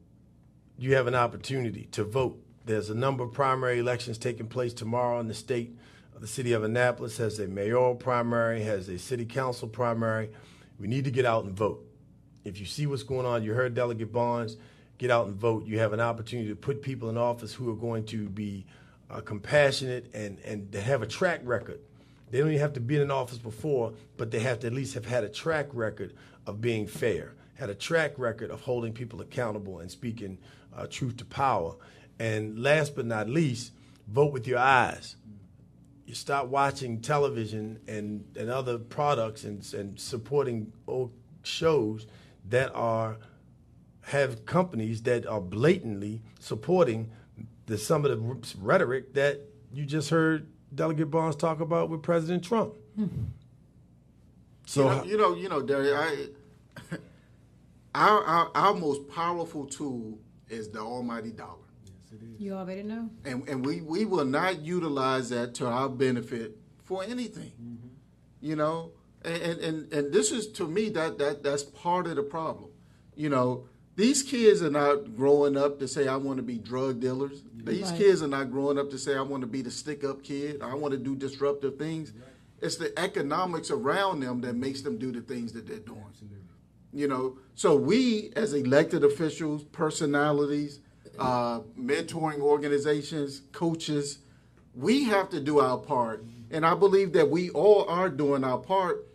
you have an opportunity to vote. There's a number of primary elections taking place tomorrow in the state. The city of Annapolis has a mayoral primary, has a city council primary. We need to get out and vote. If you see what's going on, you heard Delegate Barnes, get out and vote. You have an opportunity to put people in office who are going to be compassionate and they have a track record. They don't even have to be in office before, but they have to at least have had a track record of being fair, had a track record of holding people accountable and speaking truth to power. And last but not least, vote with your eyes. You stop watching television and other products and supporting old shows that have companies that are blatantly supporting some of the rhetoric that you just heard Delegate Barnes talk about with President Trump. So you know, Darius, our most powerful tool is the almighty dollar. You already know. And we will not utilize that to our benefit for anything. You know, and this is, to me, that's part of the problem. You know, these kids are not growing up to say, I want to be drug dealers. These Right. kids are not growing up to say, I want to be the stick-up kid. I want to do disruptive things. It's the economics around them that makes them do the things that they're doing. You know, so we, as elected officials, personalities, mentoring organizations, coaches, we have to do our part. And I believe that we all are doing our part.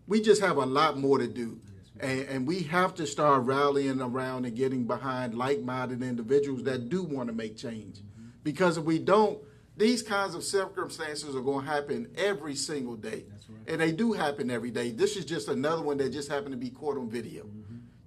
We just have a lot more to do. And we have to start rallying around and getting behind like-minded individuals that do want to make change. Because if we don't, these kinds of circumstances are going to happen every single day. And they do happen every day. This is just another one that just happened to be caught on video.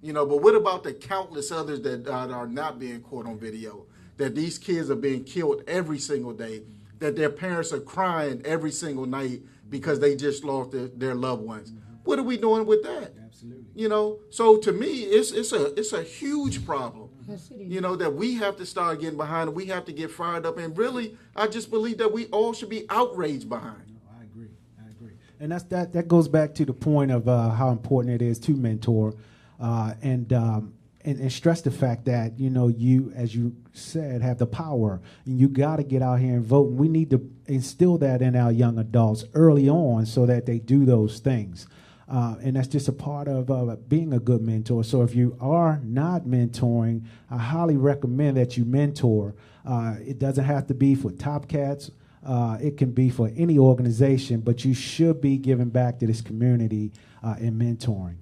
You know, but what about the countless others that are not being caught on video? That these kids are being killed every single day, that their parents are crying every single night because they just lost their loved ones. What are we doing with that? Absolutely. You know, so to me, it's a huge problem. Yes, it is. You know, that we have to start getting behind, and we have to get fired up. And really, I just believe that we all should be outraged behind. No, I agree. And that goes back to the point of how important it is to mentor, and stress the fact that, you know, you, as you said, have the power, and you got to get out here and vote. And we need to instill that in our young adults early on so that they do those things. And that's just a part of being a good mentor. So if you are not mentoring, I highly recommend that you mentor. It doesn't have to be for Top Cats. It can be for any organization, but you should be giving back to this community in mentoring.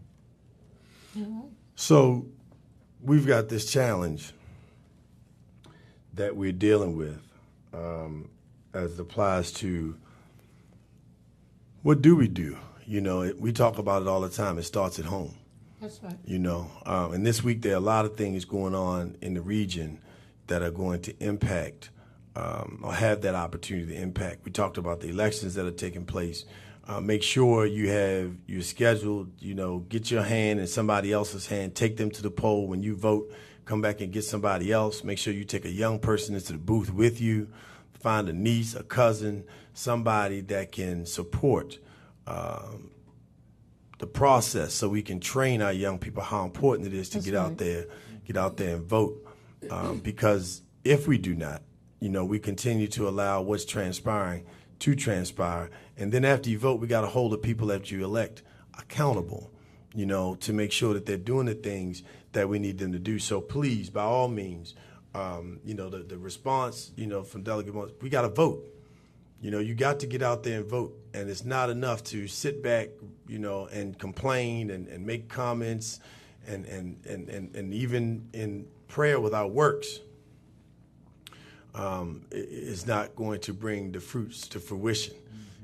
So we've got this challenge that we're dealing with as it applies to what do we do? You know, we talk about it all the time. It starts at home. That's right. You know, and this week there are a lot of things going on in the region that are going to impact or have that opportunity to impact. We talked about the elections that are taking place. Make sure you have your schedule, you know, get your hand in somebody else's hand, take them to the poll. When you vote, come back and get somebody else. Make sure you take a young person into the booth with you. Find a niece, a cousin, somebody that can support the process so we can train our young people how important it is to get out there and vote. Because if we do not, you know, we continue to allow what's transpiring to transpire. And then after you vote, we got to hold the people that you elect accountable, you know, to make sure that they're doing the things that we need them to do. So please, by all means, you know, the response, you know, from Delegate Barnes, we got to vote. You know, you got to get out there and vote. And it's not enough to sit back, you know, and complain and make comments and even in prayer without works. Is not going to bring the fruits to fruition.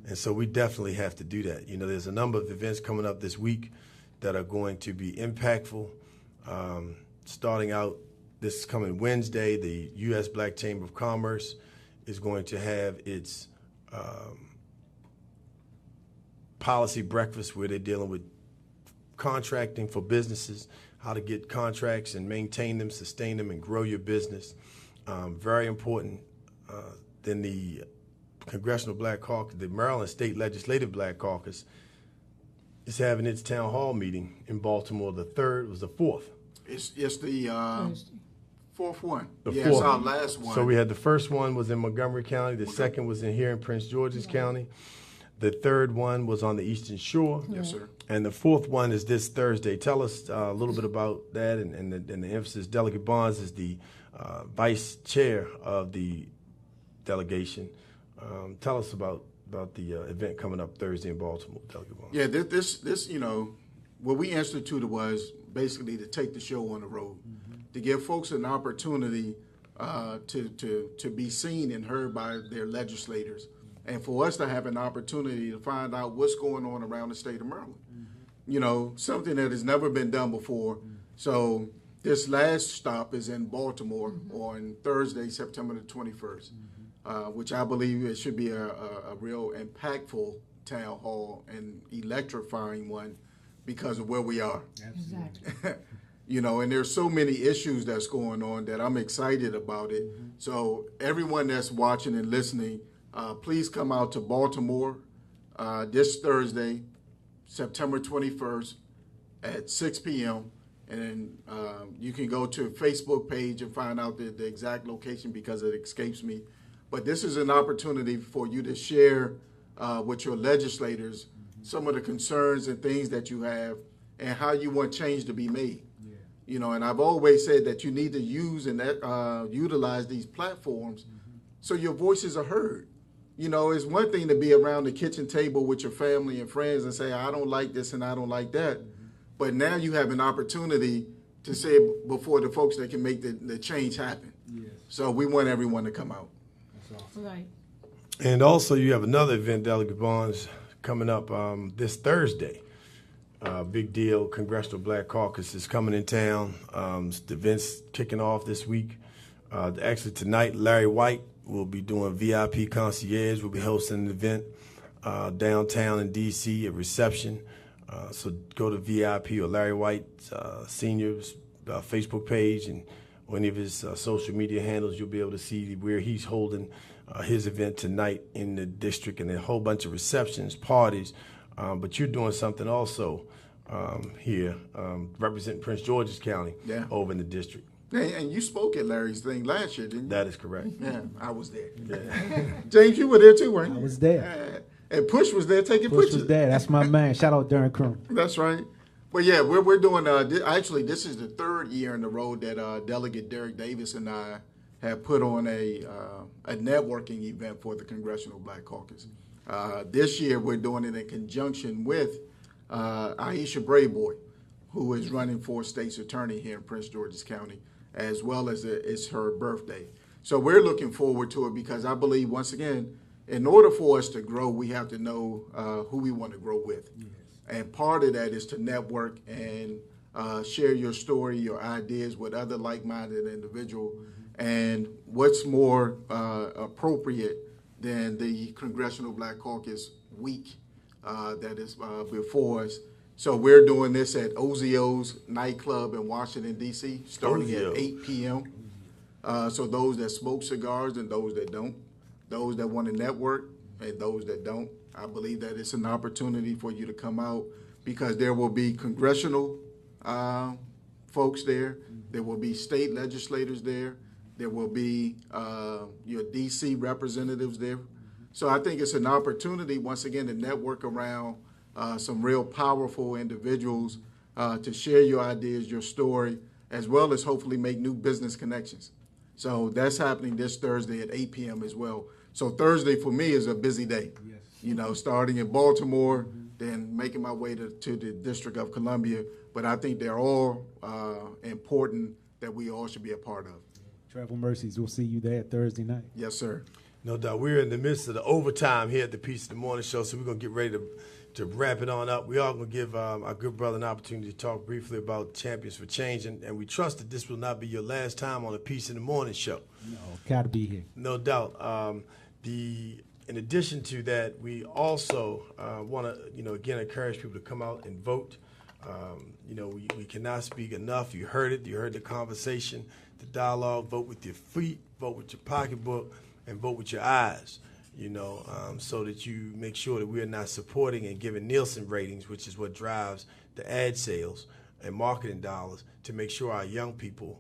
And so we definitely have to do that. You know, there's a number of events coming up this week that are going to be impactful. Starting out this coming Wednesday, the U.S. Black Chamber of Commerce is going to have its policy breakfast where they're dealing with contracting for businesses, how to get contracts and maintain them, sustain them, and grow your business. Very important. Then the Congressional Black Caucus, the Maryland State Legislative Black Caucus, is having its town hall meeting in Baltimore. The third was the fourth. It's the fourth one. The Yeah, fourth. it's our last one. So we had the first one was in Montgomery County. The second was in here in Prince George's County. The third one was on the Eastern Shore. Yes, sir. And the fourth one is this Thursday. Tell us a little bit about that and the emphasis. Delegate Barnes is the vice chair of the delegation. Tell us about the event coming up Thursday in Baltimore, Delegate Barnes. Yeah, this you know, what we instituted was basically to take the show on the road, to give folks an opportunity to be seen and heard by their legislators, and for us to have an opportunity to find out what's going on around the state of Maryland. You know, something that has never been done before. So this last stop is in Baltimore on Thursday, September the 21st, which I believe it should be a real impactful town hall and electrifying one because of where we are. Exactly. You know, and there's so many issues that's going on that I'm excited about it. So everyone that's watching and listening, please come out to Baltimore this Thursday, September 21st at 6 p.m. And you can go to a Facebook page and find out the exact location because it escapes me. But this is an opportunity for you to share with your legislators some of the concerns and things that you have and how you want change to be made. Yeah. You know, and I've always said that you need to use and utilize these platforms so your voices are heard. You know, it's one thing to be around the kitchen table with your family and friends and say, I don't like this and I don't like that. But now you have an opportunity to say it before the folks that can make the change happen. Yes. So we want everyone to come out. That's awesome. Right. And also you have another event, Delegate Barnes, coming up this Thursday. Big deal. Congressional Black Caucus is coming in town. The event's kicking off this week. Actually tonight, Larry White will be doing VIP concierge. We'll be hosting an event downtown in D.C., a reception. So go to VIP or Larry White's Senior's Facebook page and on any of his social media handles. You'll be able to see where he's holding his event tonight in the district, and a whole bunch of receptions, parties but you're doing something also here, representing Prince George's County over in the district. And you spoke at Larry's thing last year, didn't you? That is correct. Yeah, I was there. Yeah. James, you were there too, weren't you? I was there. And Push was there taking Bush pictures. was there. That's my man. Shout out Darren Crum. That's right. But yeah, we're doing. Actually, this is the third year in a row that Delegate Derek Davis and I have put on a networking event for the Congressional Black Caucus. This year, we're doing it in conjunction with Aisha Brayboy, who is running for state's attorney here in Prince George's County, as well as it's her birthday. So we're looking forward to it because I believe, once again, in order for us to grow, we have to know who we want to grow with. Yes. And part of that is to network and share your story, your ideas with other like-minded individuals. Mm-hmm. And what's more appropriate than the Congressional Black Caucus week that is before us. So we're doing this at Ozio's nightclub in Washington, D.C., starting at 8 p.m. So those that smoke cigars and those that don't, those that want to network and those that don't, I believe that it's an opportunity for you to come out because there will be congressional folks there. There will be state legislators there. There will be your D.C. representatives there. So I think it's an opportunity, once again, to network around some real powerful individuals to share your ideas, your story, as well as hopefully make new business connections. So that's happening this Thursday at 8 p.m. as well. So Thursday for me is a busy day. Yes. You know, starting in Baltimore, then making my way to the District of Columbia. But I think they're all important that we all should be a part of. Travel Mercies, we'll see you there Thursday night. Yes, sir. No doubt. We're in the midst of the overtime here at the Peace of the Morning Show, so we're going to get ready to wrap it on up. We are going to give our good brother an opportunity to talk briefly about Champions for Change, and we trust that this will not be your last time on the Peace of the Morning Show. No, got to be here. No doubt. In addition to that, we also want to, again, encourage people to come out and vote. We cannot speak enough. You heard it. You heard the conversation, the dialogue. Vote with your feet, vote with your pocketbook, and vote with your eyes, so that you make sure that we're not supporting and giving Nielsen ratings, which is what drives the ad sales and marketing dollars, to make sure our young people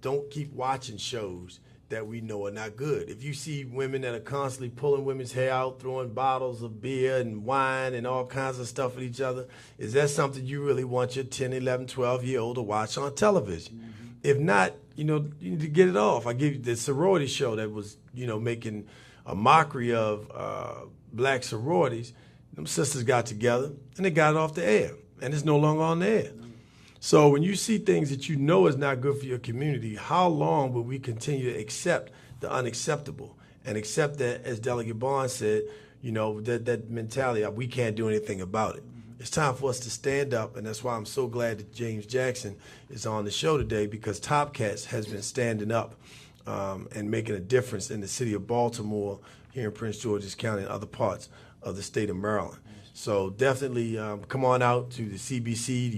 don't keep watching shows that we know are not good. If you see women that are constantly pulling women's hair out, throwing bottles of beer and wine and all kinds of stuff at each other, is that something you really want your 10, 11, 12-year-old to watch on television? Mm-hmm. If not, you need to get it off. I give you the sorority show that was, making a mockery of black sororities. Them sisters got together and they got it off the air, and it's no longer on the air. So when you see things that you know is not good for your community, how long will we continue to accept the unacceptable and accept that, as Delegate Barnes said, that mentality of we can't do anything about it? It's time for us to stand up, and that's why I'm so glad that James Jackson is on the show today, because Top Cats has been standing up and making a difference in the city of Baltimore, here in Prince George's County, and other parts of the state of Maryland. So definitely come on out to the CBC,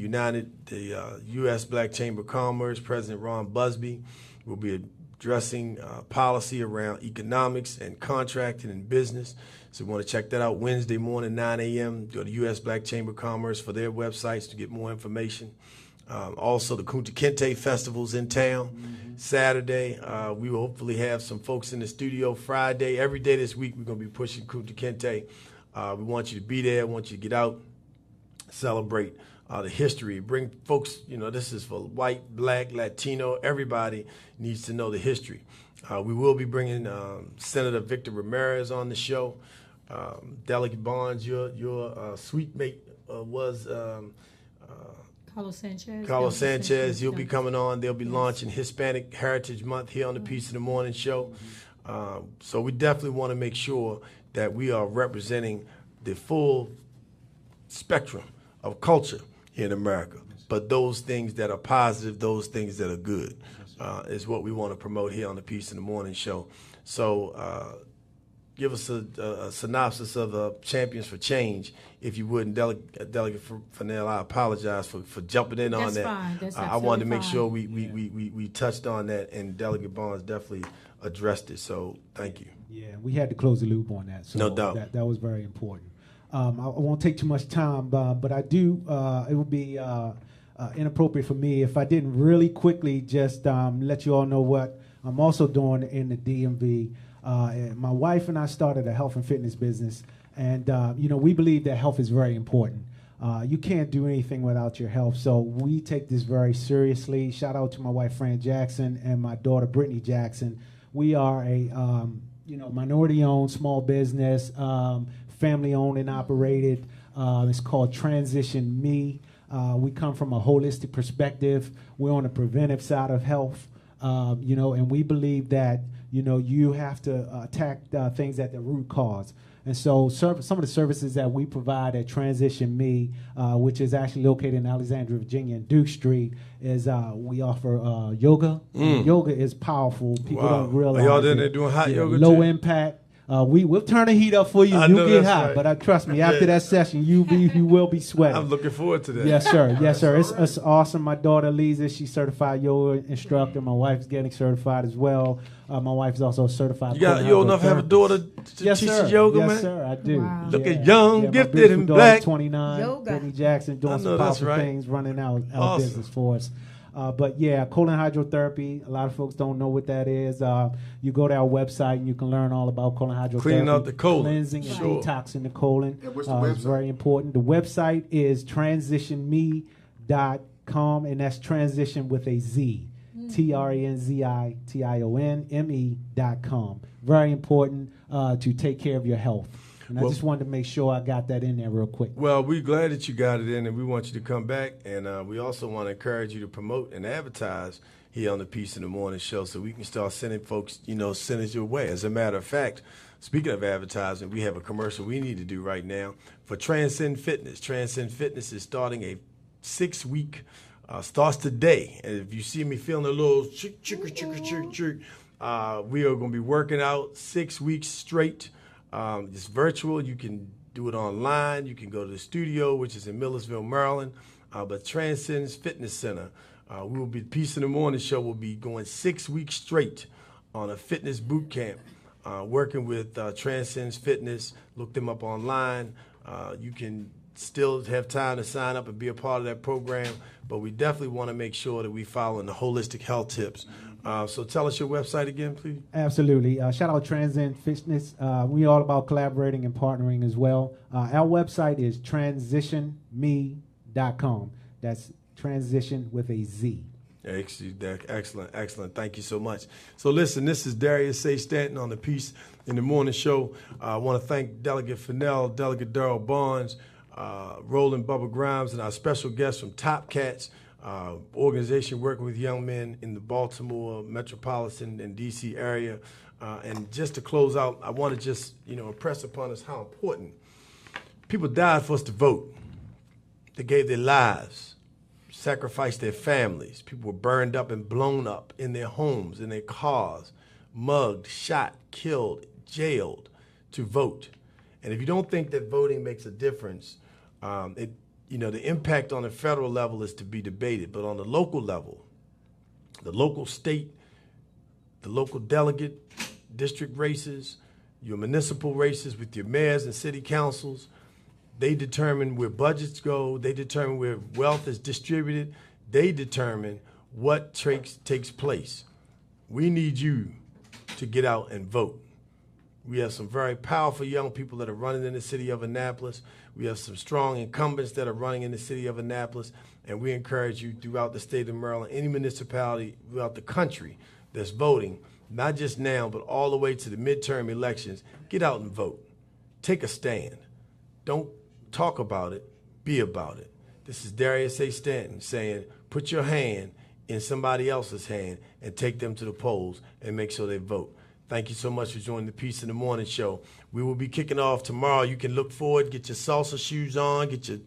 the U.S. Black Chamber of Commerce. President Ron Busby will be addressing policy around economics and contracting and business. So we want to check that out Wednesday morning, 9 a.m. Go to U.S. Black Chamber of Commerce for their websites to get more information. Also, the Kunta Kinte Festival's in town. Mm-hmm. Saturday, we will hopefully have some folks in the studio. Friday, every day this week, we're going to be pushing Kunta Kinte. We want you to be there. We want you to get out, celebrate the history. Bring folks, this is for white, black, Latino. Everybody needs to know the history. We will be bringing Senator Victor Ramirez on the show. Delegate Barnes, your sweet mate was Carlos Sanchez. Carlos Sanchez. He'll be coming on. They'll be launching Hispanic Heritage Month here on the Peace of the Morning Show. So we definitely want to make sure that we are representing the full spectrum of culture here in America. But those things that are positive, those things that are good, is what we want to promote here on the Peace in the Morning Show. So give us a synopsis of Champions for Change, if you would. And Delegate Fennell, I apologize for jumping in on that. Fine. That's I wanted to make sure we touched on that, and Delegate Barnes definitely addressed it. So thank you. Yeah, we had to close the loop on that. So no doubt. That was very important. I won't take too much time, but I do. It would be inappropriate for me if I didn't really quickly just let you all know what I'm also doing in the DMV. And my wife and I started a health and fitness business, and we believe that health is very important. You can't do anything without your health, so we take this very seriously. Shout out to my wife, Fran Jackson, and my daughter, Brittany Jackson. We are a minority-owned small business, family-owned and operated. It's called Transition Me. We come from a holistic perspective. We're on the preventive side of health, and we believe that you have to attack things at the root cause. And so some of the services that we provide at Transition Me, which is actually located in Alexandria, Virginia, and Duke Street, is we offer yoga. Yoga is powerful. People don't realize. Are y'all in there doing hot yoga low too? Impact. We'll turn the heat up for you. I You know get that's hot, right. but trust me, after that session, you will be sweating. I'm looking forward to that. Yes, sir. Yes, sir. It's awesome. My daughter Lisa, she's certified yoga instructor. My wife's getting certified as well. My wife is also certified. You old enough to have a daughter to Yes, teach sir. you yoga, yes, man? sir. I do. Wow. Looking young, my gifted, beautiful and daughter, black. 29. Yoga. Brittany Jackson I doing know some that's powerful right. things, running our Awesome. business for us. But yeah, colon hydrotherapy. A lot of folks don't know what that is. You go to our website and you can learn all about colon hydrotherapy. Cleaning out the colon. Cleansing and Sure. detoxing the colon. And what's the It's website? very important. The website is transitionme.com, and that's transition with a Z. TRANZITIONME.com. Very important to take care of your health. And I Well- just wanted to make sure I got that in there real quick. Well, we're glad that you got it in, and we want you to come back. And we also want to encourage you to promote and advertise here on the Peace in the Morning show so we can start sending folks, sending your way. As a matter of fact, speaking of advertising, we have a commercial we need to do right now for Transcend Fitness. Transcend Fitness is starting a 6-week, starts today. And if you see me feeling a little chick, we are going to be working out 6 weeks straight. It's virtual. You can do it online. You can go to the studio, which is in Millersville, Maryland. But Transcends Fitness Center, we will be, Peace in the Morning show will be going 6 weeks straight on a fitness boot camp, working with Transcends Fitness. Look them up online. You can still have time to sign up and be a part of that program, but we definitely want to make sure that we follow the holistic health tips. So tell us your website again, please. Absolutely. Shout out Transcend Fitness. We all about collaborating and partnering as well. Our website is transitionme.com. That's transition with a Z. Excellent. Thank you so much. So listen, this is Darius Stanton on the Peace in the Morning show. I want to thank Delegate Fennell, Delegate Darrell Barnes, Roland Bubba Grimes, and our special guest from Top Cats, organization working with young men in the Baltimore metropolitan and D.C. area. And just to close out, I want to just impress upon us how important people died for us to vote. They gave their lives, sacrificed their families. People were burned up and blown up in their homes, in their cars, mugged, shot, killed, jailed to vote. And if you don't think that voting makes a difference, the impact on the federal level is to be debated. But on the local level, the local state, the local delegate, district races, your municipal races with your mayors and city councils, they determine where budgets go. They determine where wealth is distributed. They determine what takes place. We need you to get out and vote. We have some very powerful young people that are running in the city of Annapolis. We have some strong incumbents that are running in the city of Annapolis. And we encourage you throughout the state of Maryland, any municipality throughout the country that's voting, not just now, but all the way to the midterm elections, get out and vote. Take a stand. Don't talk about it, be about it. This is Darius A. Stanton saying, put your hand in somebody else's hand and take them to the polls and make sure they vote. Thank you so much for joining the Peace in the Morning show. We will be kicking off tomorrow. You can look forward, get your salsa shoes on, get your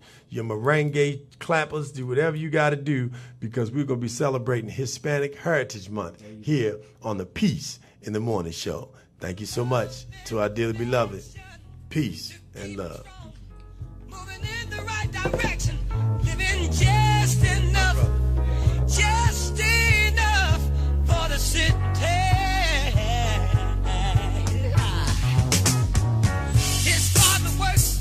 merengue clappers, do whatever you got to do, because we're going to be celebrating Hispanic Heritage Month here on the Peace in the Morning show. Thank you so much to our dearly beloved. Peace and love. Moving in the right direction, living just enough for the city. His father works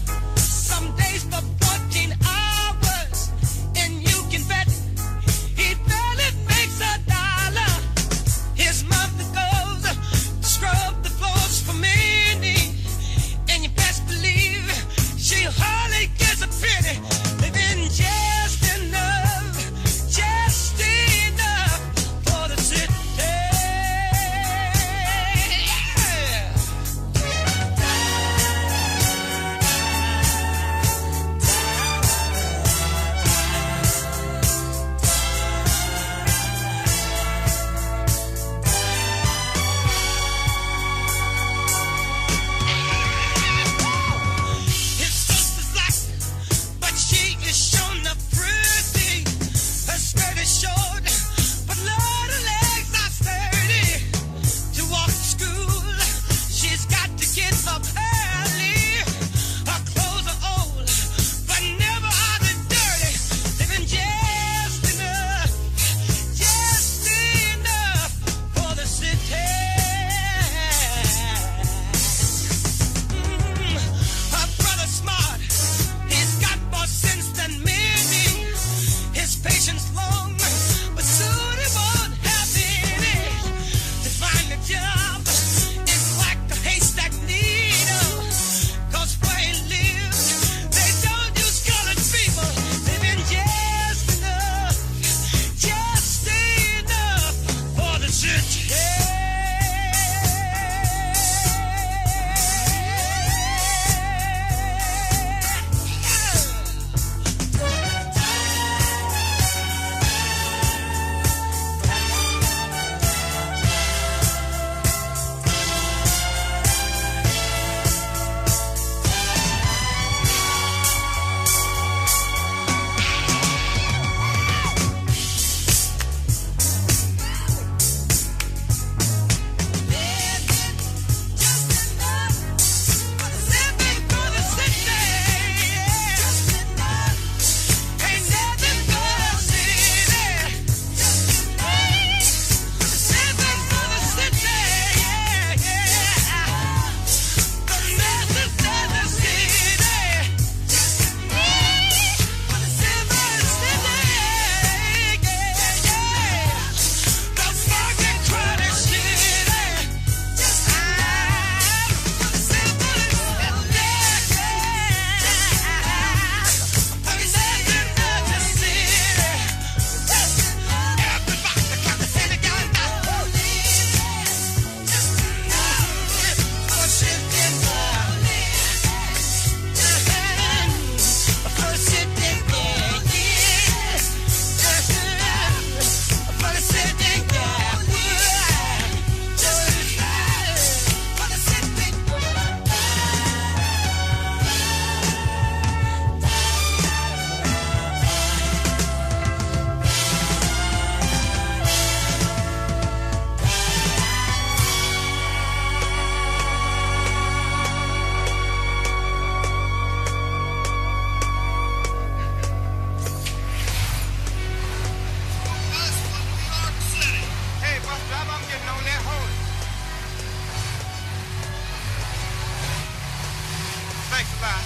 Thanks a lot.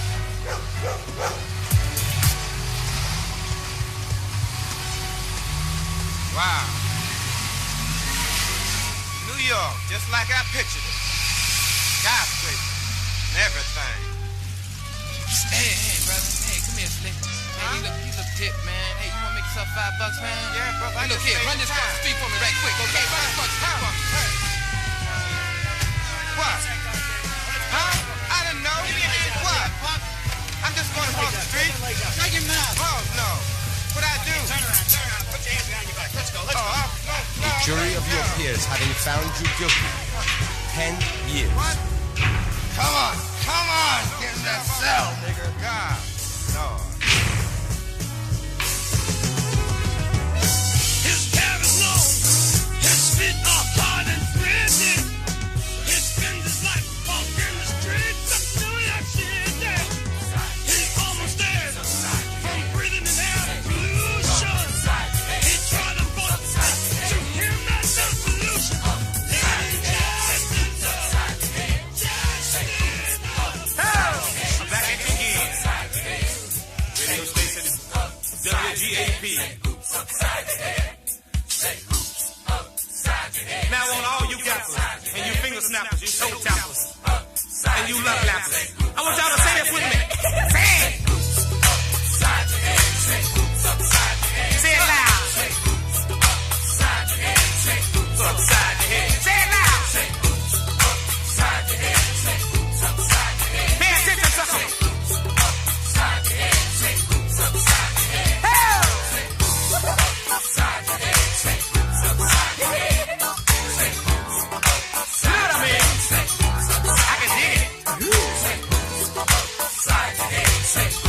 Wow. New York, just like I pictured it. Skyscraper and everything. Hey, brother. Hey, come here, Slick. Hey, you look hip, man. Hey, you wanna make yourself $5, man? Yeah, brother. Hey, look here, run this across the street for me right quick, okay? Run this across the street for me. Hey. What? Huh? I didn't know. What? I'm just going across the street. Shut your mouth. Oh, no. What I do? Turn around. Put your hands behind your back. Let's go. Oh, no. A jury of your peers having found you guilty. 10 years. What? Come on. Get in that cell, nigga. God, Lord. His hair is long, his feet are hard and splendid. He spends his life walking the streets of New York City. He's almost there from breathing in air pollution. He tried to vote to him that's no solution. I'm back at you again. Radio station WGAP. Now on all you gappers and you finger snappers, you toe tappers, and you love lappers, I want y'all to say this with me. Say it. Say it loud. Upside your head. Say it loud. Pay attention to something. I can dig it.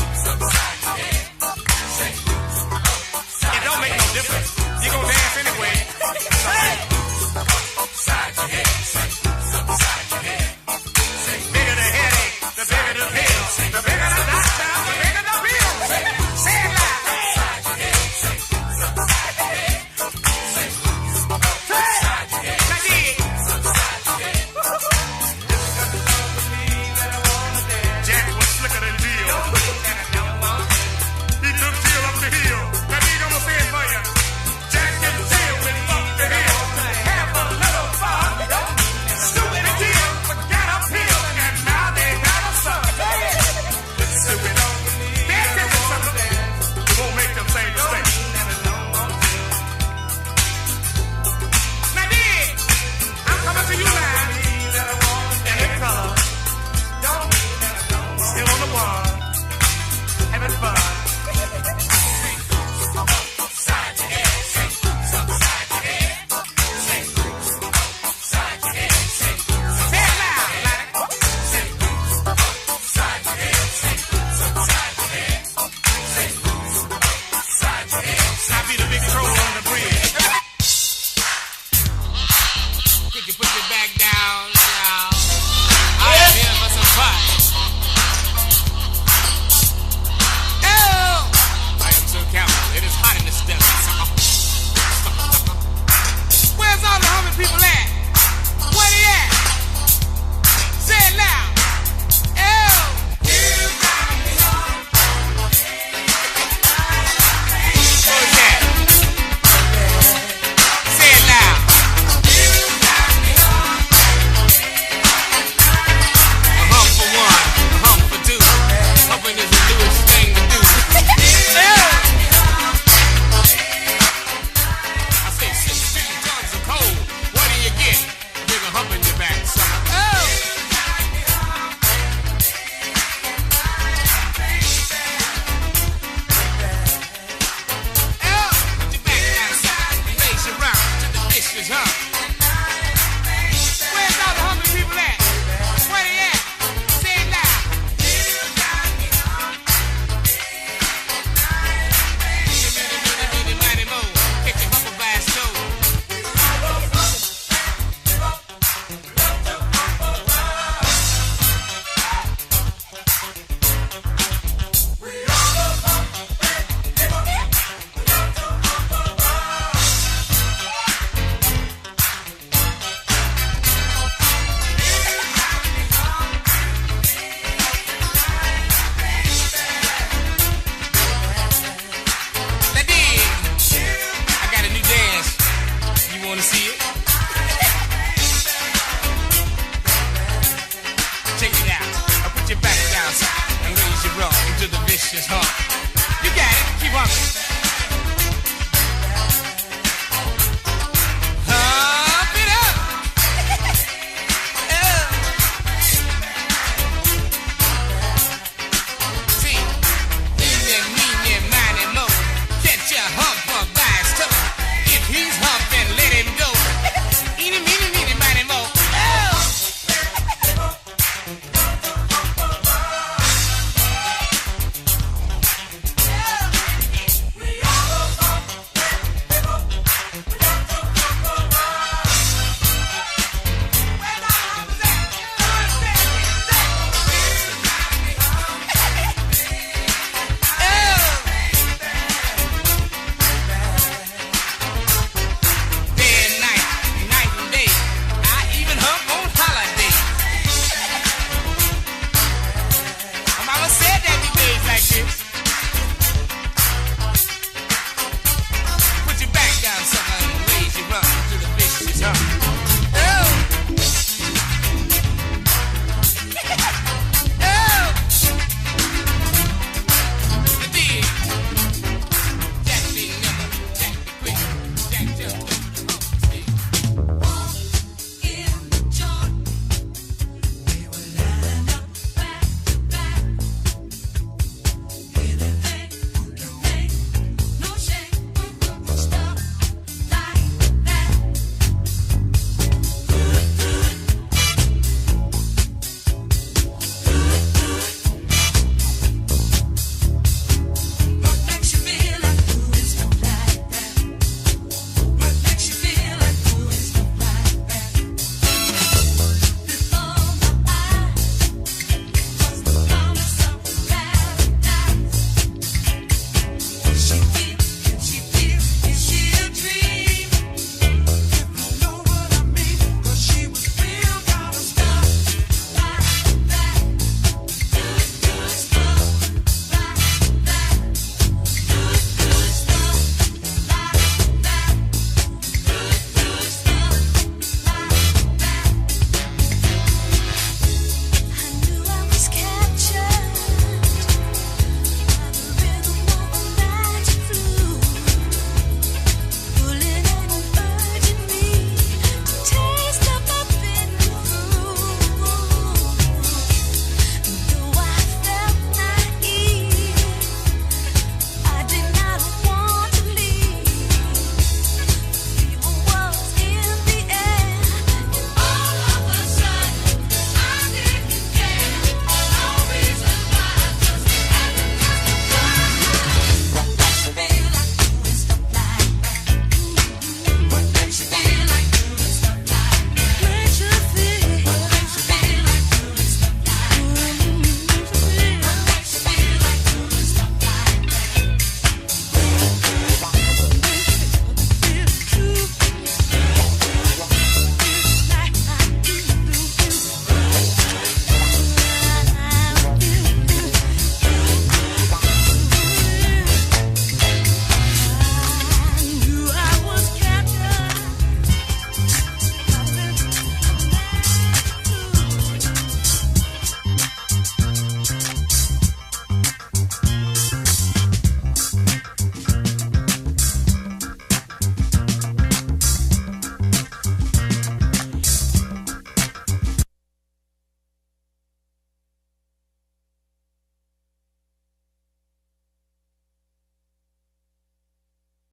delicious, huh? You got it. Keep hungry.